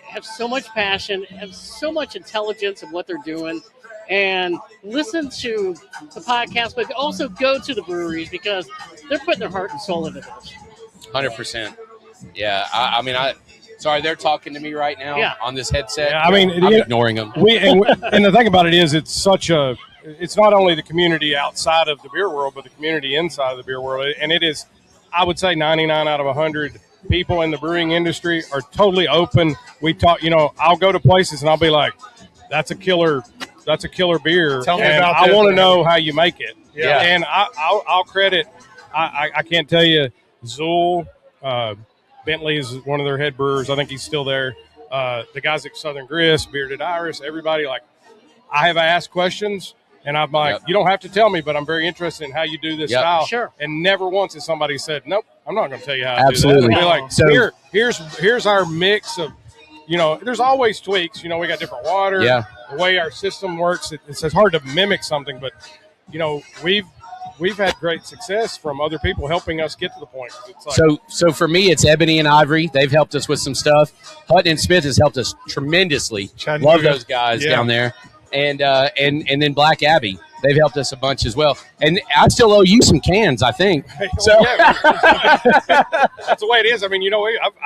have so much passion, have so much intelligence of what they're doing, and listen to the podcast, but also go to the breweries because they're putting their heart and soul into this. 100%. Yeah, I mean, sorry, they're talking to me right now on this headset. Yeah, I mean, I'm ignoring them. And the thing about it is, it's not only the community outside of the beer world, but the community inside of the beer world. And it is, I would say 99 out of 100 people in the brewing industry are totally open. We talk, I'll go to places and I'll be like, that's a killer beer. Tell me and about I that, want to man. know how you make it. Yeah. And I'll credit, I can't tell you, Zool, Bentley is one of their head brewers. I think he's still there. The guys at Southern Grist, Bearded Iris, everybody, like, I have asked questions, and I'm like, you don't have to tell me, but I'm very interested in how you do this style. Sure. And never once has somebody said, nope, I'm not going to tell you how to Absolutely. do that. They're like, here's our mix of, there's always tweaks. We got different water. Yeah. The way our system works, it's hard to mimic something, but, we've had great success from other people helping us get to the point. It's like, So for me, it's Ebony and Ivory. They've helped us with some stuff. Hutton and Smith has helped us tremendously. Love those guys down there. And then Black Abbey, they've helped us a bunch as well. And I still owe you some cans, I think. So that's the way it is. I mean,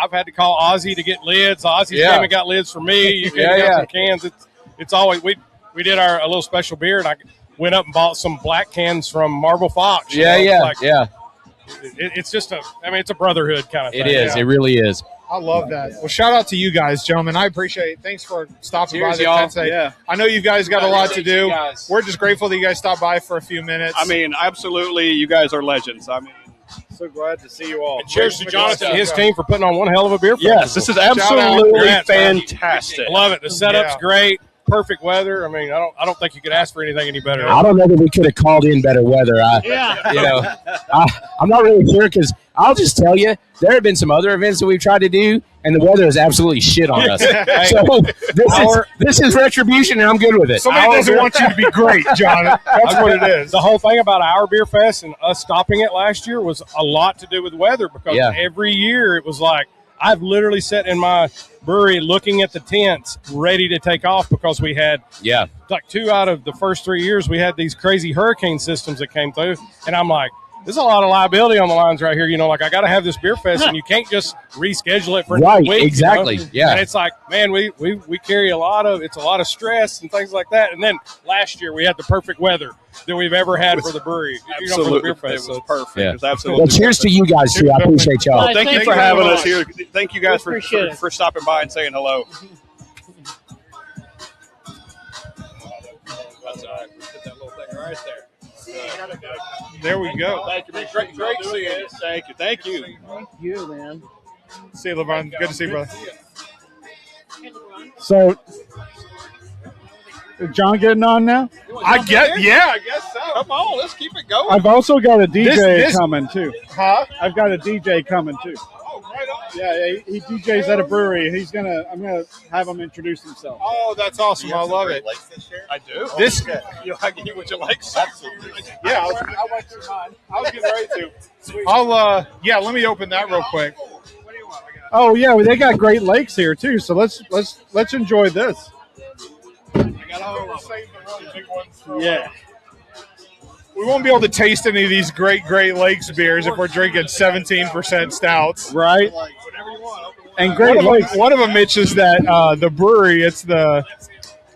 I've had to call Ozzy to get lids. Ozzy came and got lids for me. You got some cans. It's always we did a little special beer, and I went up and bought some black cans from Marble Fox. It's just it's a brotherhood kind of thing. It is. It really is. I love that. Well, shout out to you guys, gentlemen. I appreciate it. Thanks for stopping by the tent today. Yeah. I know you guys got a lot to do. We're just grateful that you guys stopped by for a few minutes. I mean, absolutely, you guys are legends. I mean, so glad to see you all. And cheers to Jonathan and his team for putting on one hell of a beer festival. Yes, this is absolutely fantastic. Love it. The setup's great. Perfect weather. I mean, I don't think you could ask for anything any better. I don't know that we could have called in better weather. I'm not really sure because I'll just tell you, there have been some other events that we've tried to do, and the weather is absolutely shit on us. So this is retribution, and I'm good with it. Somebody doesn't want you to be great, John. That's what it is. The whole thing about our beer fest and us stopping it last year was a lot to do with weather because every year it was like, I've literally sat in my brewery looking at the tents ready to take off because we had like 2 out of the first 3 years we had these crazy hurricane systems that came through, and I'm like, there's a lot of liability on the lines right here. You know, like I got to have this beer fest, and you can't just reschedule it for right. Week, exactly. You know? Yeah, and it's like, man, we carry a lot of stress and things like that. And then last year we had the perfect weather that we've ever had for the brewery. Absolutely, for the beer fest. it was perfect. Yeah. It was absolutely. Well, cheers to you guys too. I appreciate y'all. Well, thank you for having us here. Thank you guys for stopping by and saying hello. That's all right. Put that little thing right there. There we go. Thank you. Great seeing you. Thank you. Thank you. Thank you, man. See you, LeBron. Good to see you, brother. So, is John getting on now? I guess so. Come on, let's keep it going. I've also got a DJ This- coming too. Huh? I've got a DJ coming too. Oh, right on. Yeah, he DJs at a brewery. I'm gonna have him introduce himself. Oh, that's awesome. I love it. I do. This, Would you like? Absolutely. yeah, I was getting ready to. Let me open that real quick. Oh yeah, well, they got Great Lakes here too. So let's enjoy this. Yeah. We won't be able to taste any of these Great Lakes beers if we're drinking 17% stouts. Right. And Great Lakes. One of them, Mitch, is that the brewery, it's the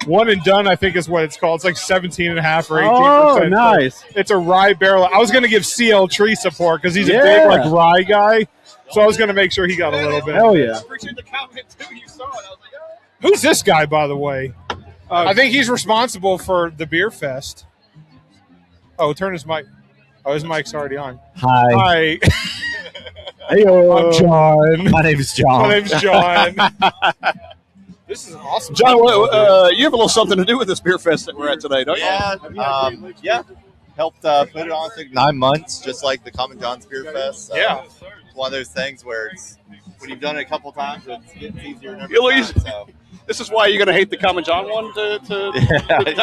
one and done, I think is what it's called. It's like 17.5 or 18%. Oh, nice. It's a rye barrel. I was going to give CL Tree support because he's a big like rye guy. So I was going to make sure he got a little bit. Hell yeah. I appreciate the comment too. You saw it. I was like, oh. Who's this guy, by the way? I think he's responsible for the beer fest. Oh, turn his mic. Oh, his mic's already on. Hi. Hey, I'm John. My name is John. My name's John. This is awesome. John, you have a little something to do with this beer fest that we're at today, don't you? Yeah. Helped put it on for 9 months, just like the Common John's Beer Fest. It's one of those things where it's, when you've done it a couple times, it's getting easier and You'll every ease- time, so. This is why you're going to hate the Common John one to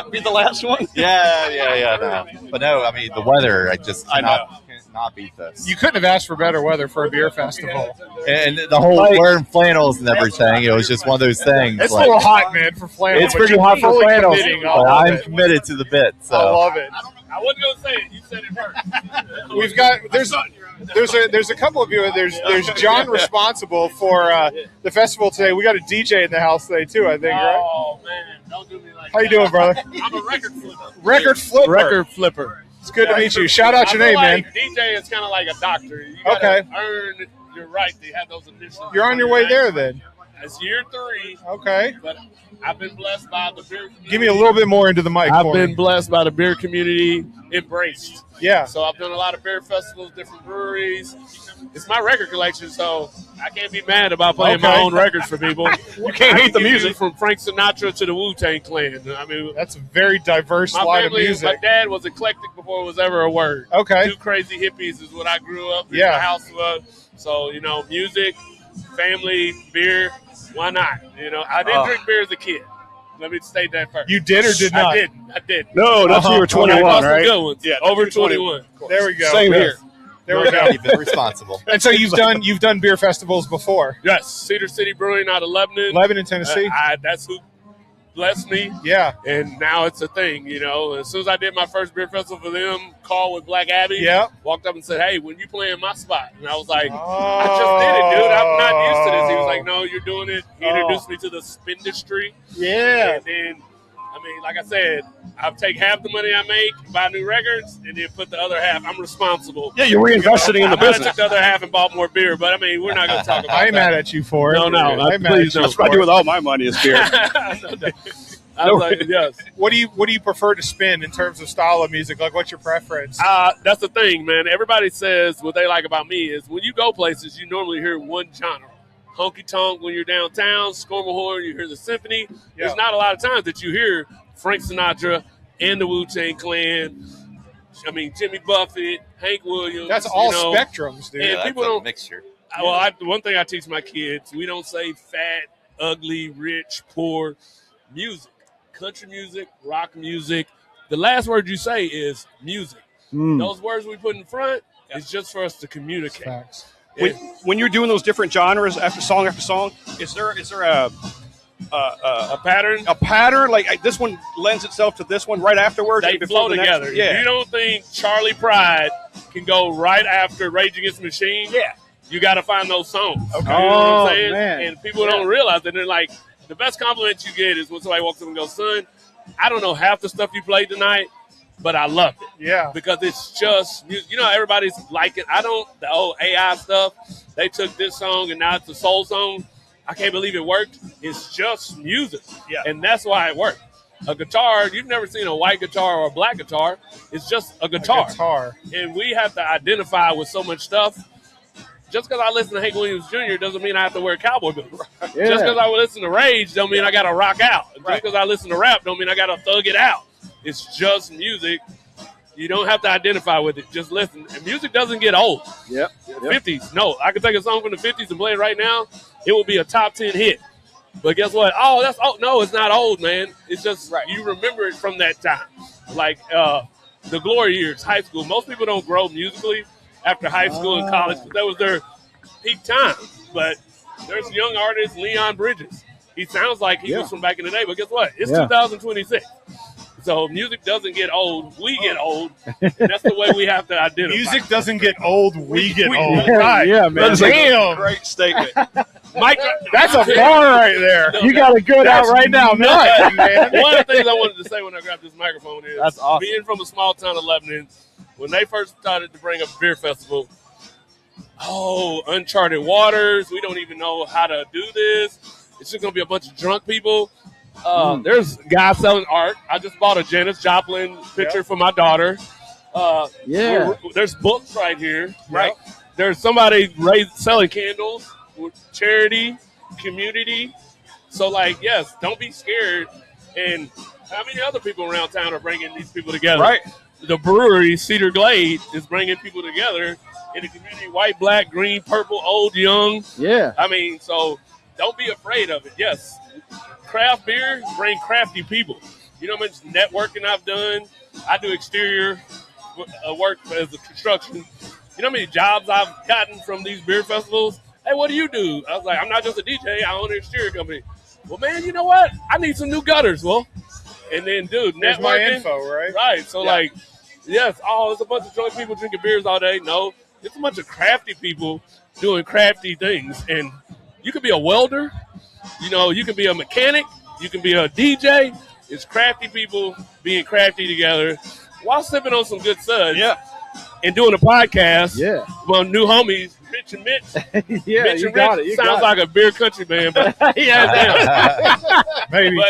be the last one? Yeah. No. But no, I mean, the weather, I cannot beat this. You couldn't have asked for better weather for a beer festival. And the whole wearing flannels and everything, it was just one of those things. It's a little hot, man, for flannels. It's pretty hot for flannels. But I'm it. committed to the bit. So. I love it. I wasn't going to say it. You said it first. We've got there's a couple of you. There's John responsible for the festival today. We got a DJ in the house today too, I think, right? Oh man, don't do me like How you doing, brother? I'm a record flipper. Record flipper. It's good to meet you. Shout out your name, man. DJ is kind of like a doctor. You gotta earn your right to have those initials. You're on your way there then. It's year 3. Okay. But I've been blessed by the beer community. Give me a little bit more into the mic. I've been blessed by the beer community, embraced. Yeah. So I've done a lot of beer festivals, different breweries. It's my record collection, so I can't be mad about playing my own records for people. You can't hate the music from Frank Sinatra to the Wu-Tang Clan. I mean, that's a very diverse line of music. My dad was eclectic before it was ever a word. Okay. 2 crazy hippies is what I grew up in. Yeah. My house was. So, music, family, beer, why not? I didn't drink beer as a kid. Let me state that first. You did or did not? I did. No, that's you were 21, right? Good ones. Yeah, over 21. There we go. Same here. There we go. You've been responsible. And so you've done beer festivals before? Yes, Cedar City Brewing out of Lebanon, Tennessee. That's who blessed me. Yeah. And now it's a thing, As soon as I did my first beer festival for them, call with Black Abbey. Walked up and said, "Hey, when you play in my spot?" And I was like, "I just did it, dude. I'm not used to this." He was like, "No, you're doing it." He introduced me to the spin industry. Yeah. And then I mean, like I said, I'll take half the money I make, buy new records, and then put the other half. I'm responsible. Yeah, you're reinvesting in the business. I took the other half and bought more beer, but I mean, we're not going to talk about I that. ain't mad at you for it. No, I'm mad at you. That's what I do with all my money is beer. I was like, yes. What do you prefer to spin in terms of style of music? Like, what's your preference? That's the thing, man. Everybody says what they like about me is when you go places, you normally hear one genre. Honky tonk when you're downtown, Scormahorn, you hear the symphony. Yeah. There's not a lot of times that you hear Frank Sinatra and the Wu-Tang Clan. I mean, Jimmy Buffett, Hank Williams. That's all spectrums, dude. And people don't mixture. Well, one thing I teach my kids, we don't say fat, ugly, rich, poor. Music, country music, rock music. The last word you say is music. Those words we put in front is just for us to communicate. Facts. When you're doing those different genres after song, is there a pattern? A pattern like this one lends itself to this one right afterwards. They flow together. Yeah. You don't think Charlie Pride can go right after Rage Against the Machine? Yeah. You got to find those songs. Okay. You know what I'm saying? Man. And people don't realize that. They're like, the best compliment you get is when somebody walks up and goes, "Son, I don't know half the stuff you played tonight, but I loved it." Yeah. Because it's just music. You know, everybody's liking. The old AI stuff. They took this song and now it's a soul song. I can't believe it worked. It's just music. Yeah. And that's why it worked. A guitar, you've never seen a white guitar or a black guitar. It's just a guitar. And we have to identify with so much stuff. Just because I listen to Hank Williams Jr. doesn't mean I have to wear cowboy boots. Yeah. Just because I listen to Rage don't mean I got to rock out. Just because I listen to rap don't mean I got to thug it out. It's just music. You don't have to identify with it. Just listen. And music doesn't get old. Yep. 50s. No, I can take a song from the 50s and play it right now. It will be a top 10 hit. But guess what? Oh, that's old. No, it's not old, man. It's just you remember it from that time. Like the glory years, high school. Most people don't grow musically after high school and college because that was their peak time. But there's a young artist, Leon Bridges. He sounds like he was from back in the day, but guess what? It's 2026. So music doesn't get old. We get old. And that's the way we have to identify. Music doesn't get old. We get old. Right. Yeah, man. That's a great statement. Mike, that's a bar right there. You got a good out right now, man. One of the things I wanted to say when I grabbed this microphone is that's awesome. Being from a small town of Lebanon, when they first started to bring up a beer festival, uncharted waters. We don't even know how to do this. It's just going to be a bunch of drunk people. There's guys selling art. I just bought a Janis Joplin picture for my daughter. There's books right here. Right. There's somebody selling candles with charity, community. So, yes, don't be scared. And how many other people around town are bringing these people together? Right. The brewery, Cedar Glade, is bringing people together in the community, white, black, green, purple, old, young. Yeah. I mean, so don't be afraid of it. Yes, craft beer bring crafty people. You know how much networking I've done? I do exterior work as a construction. You know how many jobs I've gotten from these beer festivals? Hey, what do you do? I was like, I'm not just a DJ. I own an exterior company. Well, man, you know what? I need some new gutters. Well, and then, dude, There's networking. my info, right? Right. So, yes, it's a bunch of drunk people drinking beers all day. No, it's a bunch of crafty people doing crafty things. And you could be a welder. You know, you can be a mechanic. You can be a DJ. It's crafty people being crafty together while sipping on some good suds. Yeah. And doing a podcast. Yeah. Well, new homies, Mitch and Mitch. Yeah, Mitch you and got Rich it. sounds like a beer country band. But Maybe.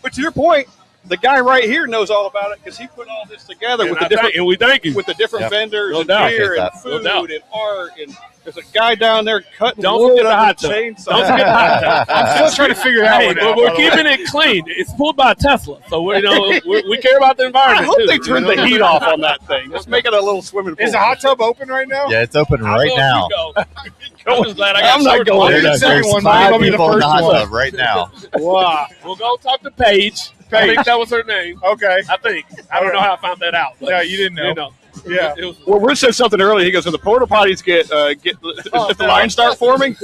But to your point, the guy right here knows all about it because he put all this together with the different. And we thank you. With the different vendors No and doubt. beer and No food doubt. and art and there's a guy down there cutting Don't wood forget the on hot the tub. chainsaw. Don't forget the hot tub. I'm still trying to figure that Hey, one but out. we're keeping it clean. It's pulled by a Tesla, so we care about the I environment. hope too, they turned the heat off on that thing. Let's make it a little swimming pool. Is the hot tub open right now? Yeah, it's open right now. I'm just glad I got I'm not going. There's Second one might 5 go be the people in the first hot one. tub right now. Wow. We'll go talk to Paige. I think that was her name. Okay. I think. I don't know how I found that out. But, No, you didn't know. Yeah. It was, Well, Rich said something earlier. He goes, "When the porta potties get if the lines start forming,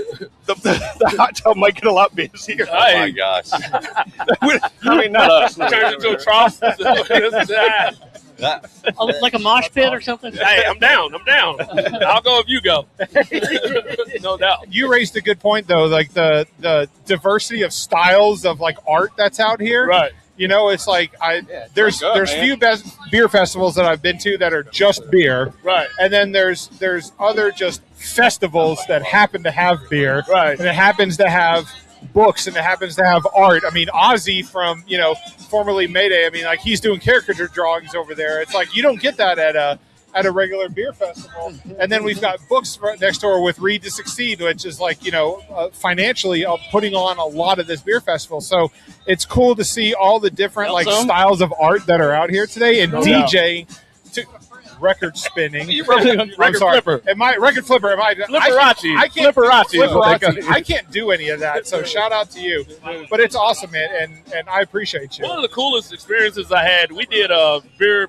the hot tub might get a lot busier." Oh my gosh. I mean, not us. turned into a trough. Like a mosh pit or something? Hey, I'm down. I'll go if you go. No doubt. You raised a good point, though, like the diversity of styles of art that's out here. Right. You know, it's like there's few best beer festivals that I've been to that are just beer, right? And then there's other just festivals that happen to have beer, right? And it happens to have books and it happens to have art. I mean, Ozzy from formerly Mayday. I mean, like he's doing caricature drawings over there. It's like you don't get that at a regular beer festival. And then we've got books right next door with Read to Succeed, which is like, financially putting on a lot of this beer festival. So it's cool to see all the different styles of art that are out here today. And DJ, record spinning. Record flipper. Am I record flipper? Flipperati. I can't do any of that. So shout out to you. But it's awesome, man, and I appreciate you. One of the coolest experiences I had, we did a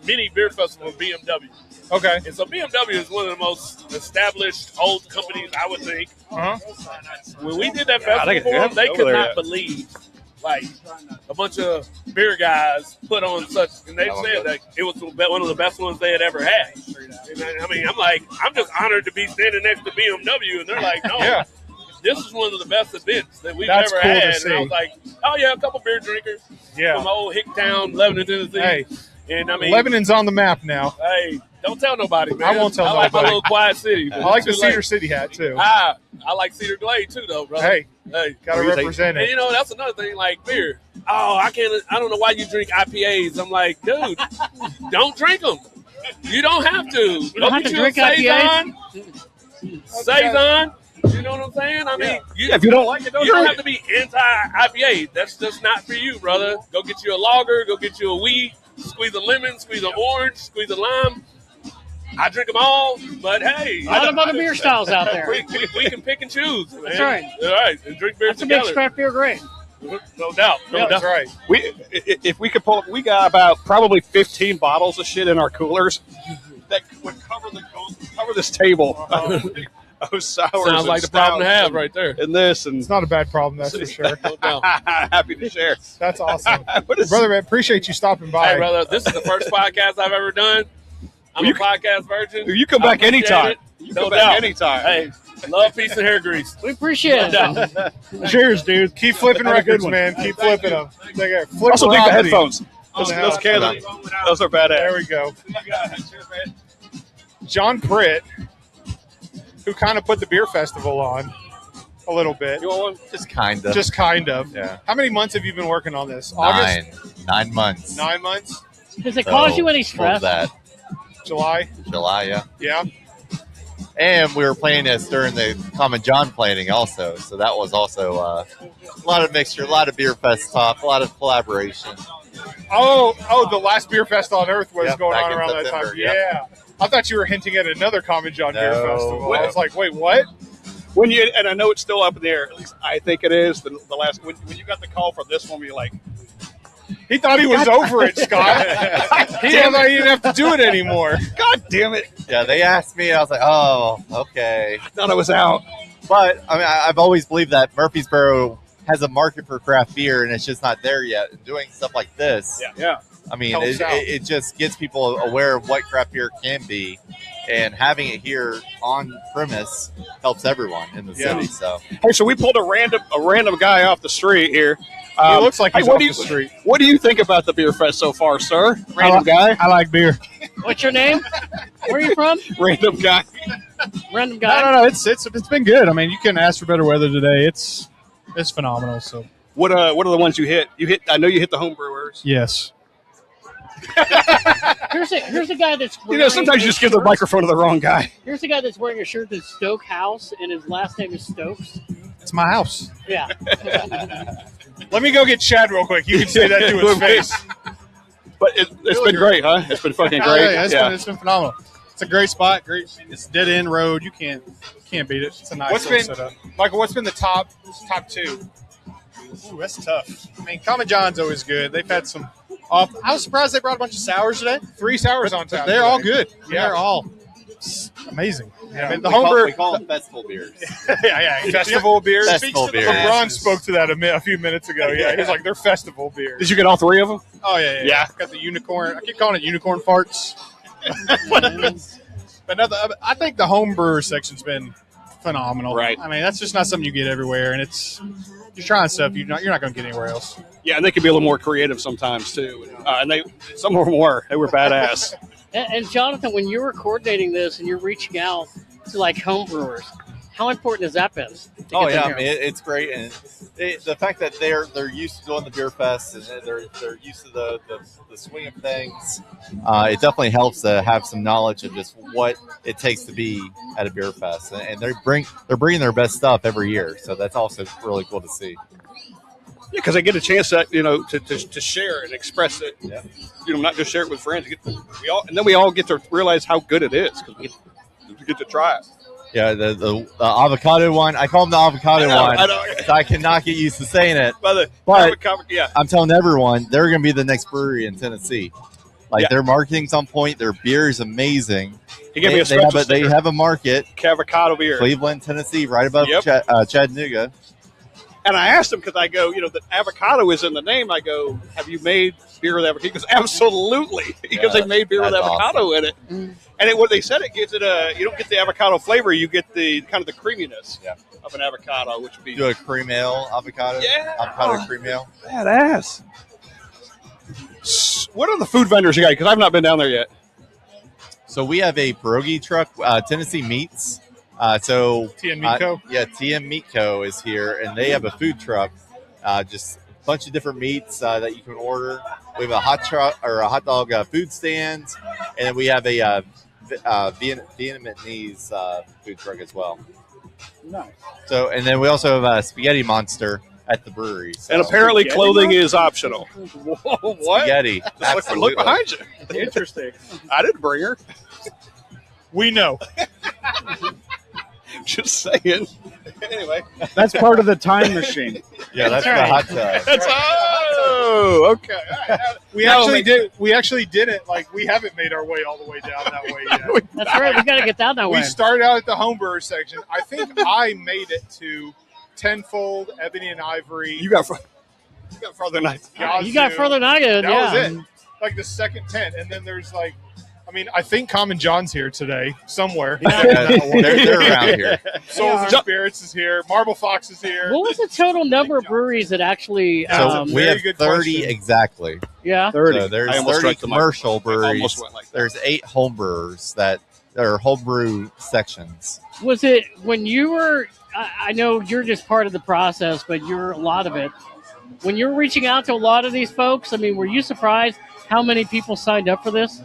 mini beer festival with BMW. Okay. And so BMW is one of the most established old companies, I would think. Uh-huh. When we did that festival for them, they could not believe, like, a bunch of beer guys put on such, and they said that it was one of the best ones they had ever had. And I mean, I'm just honored to be standing next to BMW, and they're like, no. Yeah. This is one of the best events that we've That's ever cool to had. see. And I was like, oh, yeah, a couple beer drinkers from old Hicktown, Lebanon, Tennessee. Hey, and I mean, Lebanon's on the map now. Hey, don't tell nobody, man. I won't tell nobody. I like my little quiet city. I like the Cedar City hat, too. I like Cedar Glade, too, though, brother. Hey, gotta represent it. And, that's another thing, like beer. Oh, I don't know why you drink IPAs. I'm like, dude, don't drink them. You don't have to. You don't have to drink IPAs? Saison. You know what I'm saying? I mean, if you don't like it, you don't have to be anti-IPA. That's just not for you, brother. Go get you a lager. Go get you a wheat. Squeeze a lemon. Squeeze an orange. Squeeze a lime. I drink them all, but hey. A lot of other beer styles out there. We can pick and choose, man. That's right. All right, and drink beer That's together. a big craft beer grade. No doubt. That's right. If we could pull, we got about probably 15 bottles of shit in our coolers that would cover this table. Oh, sours. Sounds like the problem to have right there. And this, and it's not a bad problem, that's for sure. Happy to share. That's awesome, brother. Man, appreciate you stopping by. Hey, brother, this is the first podcast I've ever done. I'm a podcast virgin. You come back anytime. You come back anytime. Hey, love, peace, and hair grease. We appreciate it. Cheers, dude. Keep flipping records, man. Keep flipping them. Also, take the headphones. Those are badass. There we go. John Pritt, who kind of put the beer festival on a little bit. You want one? Just kind of. Just kind of. Yeah. How many months have you been working on this? August? 9 months. 9 months? Does it cause you any stress? That. July, yeah. Yeah. And we were playing this during the Common John planning also. So that was also a lot of mixture, a lot of beer fest talk, a lot of collaboration. Oh, the last beer fest on earth was going back on in around that September, time. Yeah. I thought you were hinting at another Common John Beer Festival. I was like, wait, what? And I know it's still up in the air. At least I think it is. The last when you got the call for this one, you're like, he thought he was over it, Scott. He thought he didn't have to do it anymore. God damn it! Yeah, they asked me, and I was like, oh, okay. I thought I was out. But I mean, I've always believed that Murfreesboro has a market for craft beer, and it's just not there yet. And doing stuff like this, yeah. I mean, it just gets people aware of what craft beer can be, and having it here on premise helps everyone in the city. So, hey, so we pulled a random guy off the street here. He looks like he's off the street. What do you think about the beer fest so far, sir? Random guy. I like beer. What's your name? Where are you from? Random guy. Random guy. No. It's been good. I mean, you couldn't ask for better weather today. It's phenomenal. So, what are the ones you hit? I know you hit the home brewers. Yes. Here's a guy that's wearing sometimes you just give the microphone to the wrong guy. Here's a guy that's wearing a shirt that's Stoke House, and his last name is Stokes. It's my house. Yeah. Let me go get Chad real quick. You can say that to his face. But it's been great, huh? It's been fucking great. It's been phenomenal. It's a great spot. Great. It's dead end road. You can't beat it. It's a nice setup. Michael, what's been the top two? Ooh, that's tough. I mean, Common John's always good. They've had some off. I was surprised they brought a bunch of sours today. 3 sours on tap. They're all good. Yeah. They're all amazing. Yeah. I mean, we call them festival beers. yeah. Festival beers. Festival beers. LeBron spoke to that a few minutes ago. Yeah, he's like, they're festival beers. Did you get all 3 of them? Oh, yeah. Got the unicorn. I keep calling it unicorn farts. But I think the home brewer section's been phenomenal. Right. I mean, that's just not something you get everywhere, and you're trying stuff you're not going to get anywhere else. Yeah, and they can be a little more creative sometimes too. And some of them were badass. And Jonathan, when you were coordinating this and you're reaching out to like home brewers, how important has that been? Oh yeah, I mean it's great, and the fact that they're used to doing the beer fest and they're used to the swing of things, it definitely helps to have some knowledge of just what it takes to be at a beer fest, and they're bringing their best stuff every year, so that's also really cool to see. Yeah, because they get a chance to share and express it. Yeah. Not just share it with friends. We all get to realize how good it is because we get to try it. Yeah, the avocado one. I call them the avocado one. I know. So I cannot get used to saying it. But I'm telling everyone they're going to be the next brewery in Tennessee. Their marketing's on point. Their beer is amazing. They have a market. Avocado beer. Cleveland, Tennessee, right above Chattanooga. And I asked him because I go, the avocado is in the name. I go, have you made beer with avocado? He goes, absolutely. Because they made beer with avocado in it. And what they said, it gives it you don't get the avocado flavor, you get the kind of the creaminess of an avocado, which would be. Do a cream ale avocado? Yeah. Avocado cream ale? Badass. What are the food vendors you got? Because I've not been down there yet. So we have a pierogi truck, Tennessee Meats. TN Meat Co. TN Meat Co. is here, and they have a food truck, just a bunch of different meats that you can order. We have a hot dog food stand, and then we have a Vietnamese food truck as well. Nice. So, and then we also have a spaghetti monster at the brewery. So. And apparently clothing is optional. Whoa, what? Spaghetti. Look behind you. Interesting. I didn't bring her. We know. Just saying. Anyway, that's part of the time machine. Yeah, that's the hot tub. Okay. We actually did it. We haven't made our way all the way down that way yet. That's right. We got to get down that way. We started out at the homebrewer section. I think I made it to TennFold, Ebony and Ivory. You got further than I did. You got further than I did. That was it. The second tent, and then there's I think Common John's here today somewhere. They're around here. Souls and Spirits is here. Marble Fox is here. What was the total number of breweries that actually? So we have 30 exactly. Yeah, 30. So there's 30 commercial breweries. There's 8 home brewers that are homebrew sections. Was it when you were? I know you're just part of the process, but you're a lot of it. When you're reaching out to a lot of these folks, were you surprised how many people signed up for this?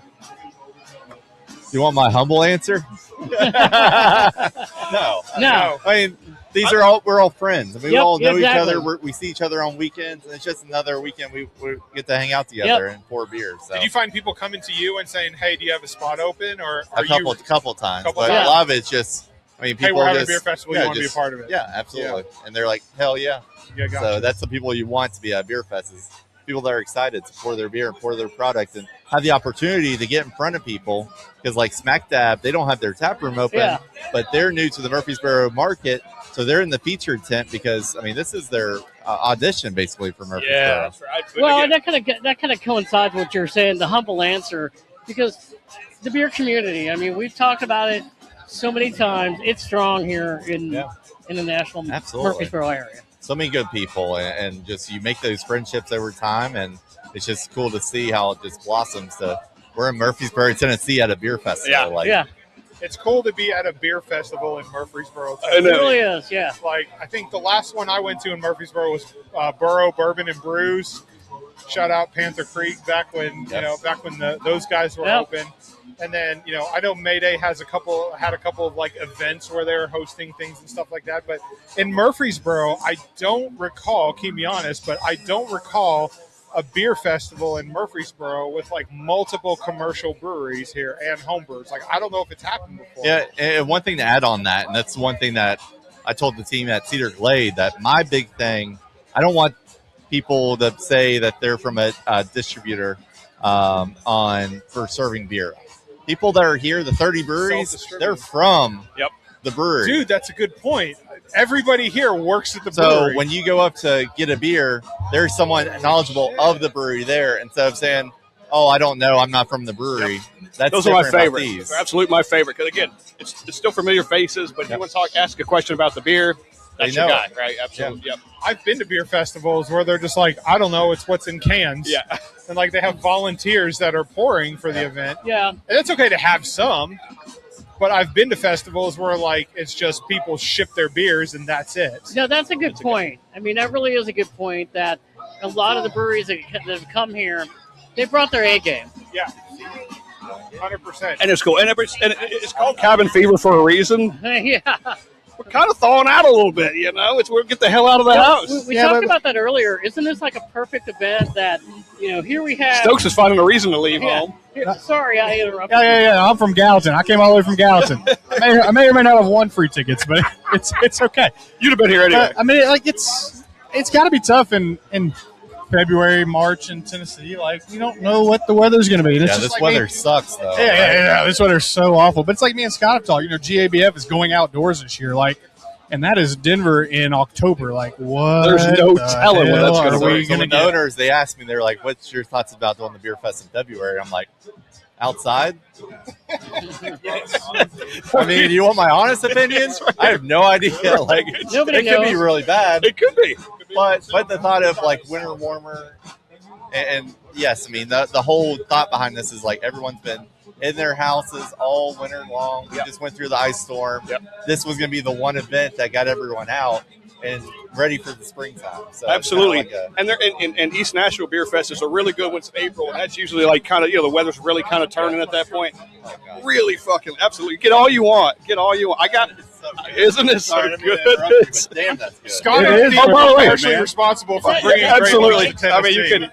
You want my humble answer? No. No. We're all friends. We all know each other. We see each other on weekends, and it's just another weekend we get to hang out together and pour beers. So. Did you find people coming to you and saying, "Hey, do you have a spot open?" Or a couple times, but a lot of it's just. People hey, we're having a beer festival. You want to be a part of it? Yeah, absolutely. Yeah. And they're like, "Hell yeah!" So that's the people you want to be at beer fest. Is people that are excited to pour their beer and pour their product and have the opportunity to get in front of people because Smack Dab, they don't have their tap room open, but they're new to the Murfreesboro market. So they're in the featured tent because, this is their audition basically for Murfreesboro. Yeah, that's right. Well, that kind of coincides with what you're saying, the humble answer, because the beer community, we've talked about it so many times. It's strong here in the Nashville Murfreesboro area. So many good people, and just you make those friendships over time, and it's just cool to see how it just blossoms. We're in Murfreesboro, Tennessee, at a beer festival. It's cool to be at a beer festival in Murfreesboro. It really is, yeah. I think the last one I went to in Murfreesboro was Borough Bourbon and Brews. Shout out Panther Creek back when those guys were open. And then, I know Mayday had a couple of events where they were hosting things and stuff like that. But in Murfreesboro, I don't recall, keep me honest, but I don't recall a beer festival in Murfreesboro with multiple commercial breweries here and home brewers. I don't know if it's happened before. Yeah, and one thing to add on that, and that's one thing that I told the team at Cedar Glade, that my big thing, I don't want people to say that they're from a distributor for serving beer. People that are here, the 30 breweries, they're from the brewery. Dude, that's a good point. Everybody here works at the So brewery. when you go up to get a beer, there's someone knowledgeable of the brewery there. Instead of saying, oh, I don't know, I'm not from the brewery. That's those are my different about favorite. these. They're absolutely my favorite because again, it's still familiar faces. But if you want to ask a question about the beer, that's your guy, right? Absolutely. Yep. I've been to beer festivals where they're just like, I don't know, it's what's in cans. Yeah. And like they have volunteers that are pouring for the event. Yeah. And it's okay to have some, but I've been to festivals where like it's just people ship their beers and that's it. No, that's a good point. I mean, that really is a good point that a lot of the breweries that have come here, they brought their A game. Yeah. 100%. And it's cool. And it's called Cabin Fever for a reason. Yeah. We're kind of thawing out a little bit, you know. It's we're get the hell out of the house. We talked about that earlier. Isn't this like a perfect event that, here we have... Stokes is finding a reason to leave home. Sorry, I interrupted. Yeah. I'm from Gallatin. I came all the way from Gallatin. I may or may not have won free tickets, but it's okay. You'd have been here anyway. I mean, like it's got to be tough in February, March in Tennessee. Like you don't know what the weather's going to be. And it's this just weather sucks though. Yeah. This weather's so awful. But it's like me and Scott have talked. GABF is going outdoors this year. Like. And that is Denver in October. Like, what? There's no telling when that's So going to when the owners, they asked me, they're like, what's your thoughts about doing the beer fest in February? I'm like, outside? I mean, you want my honest opinion? I have no idea. Like, Nobody it could be knows. really bad. It could be. But the thought of, like, winter warmer, and yes, I mean, the whole thought behind this is, like, everyone's been in their houses all winter long. We just went through the ice storm. This was going to be the one event that got everyone out and ready for the springtime. So absolutely. It's kinda And they're in East Nashville Beer Fest is a really good one in April, and that's usually like kind of the weather's really kind of turning at that point. Really fucking absolutely. Get all you want. I got it. Isn't it so good? Damn, that's good. Scott It is is. Oh, by the way, partially man. responsible for bringing Absolutely. great I mean, you can.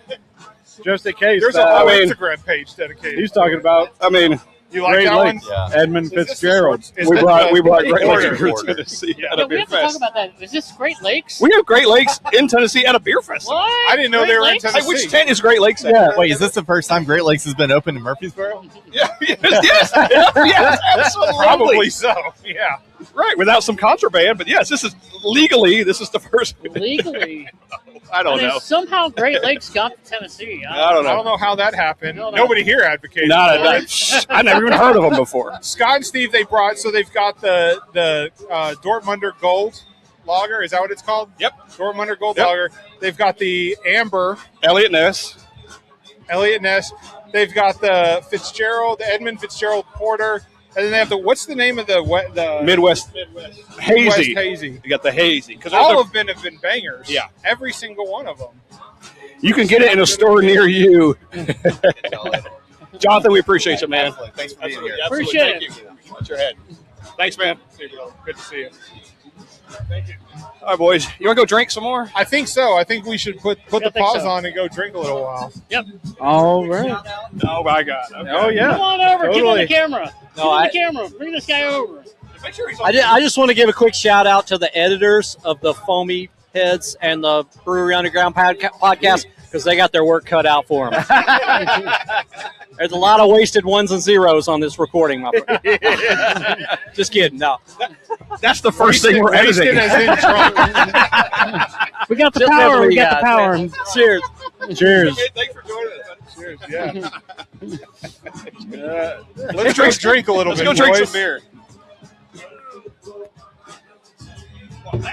Just in case. There's a whole Instagram page dedicated. He's talking about. I mean, you like Great that Lakes, one? Edmund Fitzgerald. We brought Great Order. Lakes to Tennessee at a we beer have to talk fest. about that. Is this Great Lakes? We have Great Lakes in Tennessee at a beer fest. What? I didn't know they were in Lakes? Hey, Tennessee. which tent is Great Lakes at? Yeah. Wait, is this the first time Great Lakes has been open in Murfreesboro? Yes, absolutely. Probably so. Yeah. Right, without some contraband, but yes, this is the first. Legally. I don't And then know. somehow Great Lakes got to Tennessee. I don't I don't know. know how that happened. No. Nobody here advocated. Not for it. I never even heard of them before. Scott and Steve, they've got the Dortmunder Gold Lager. Is that what it's called? Yep. Dortmunder Gold Yep. Lager. They've got the Amber Elliot Ness. They've got the Edmund Fitzgerald Porter. And then they have what's the name of the Midwest Hazy. Hazy. You got the Hazy. Because All of them have been bangers. Yeah. Every single one of them. you can get it in a store near you. Jonathan, we appreciate you, man. Absolutely. Thanks for being here. Appreciate Thank you. Watch your head. Thanks, man. Good to see you. Thank you. All right, boys. You want to go drink some more? I think so. I think we should put I the think pause so. on and go drink a little while. Yep. All right. Oh, my God. Okay. Oh, yeah. Come on over. Give him Totally. the camera. No, Give him I- the camera. Bring this guy over. Make sure he's I just want to give a quick shout out to the editors of the Foamy Heads and the Brewery Underground Podcast because they got their work cut out for them. There's a lot of wasted ones and zeros on this recording, my friend. Just kidding. No. That's the first thing we're editing. We got the Just power. everybody We got the power. Cheers. Cheers. Thanks for joining us. Cheers. Yeah. Let's go drink a little Let's bit. go drink boys. some beer.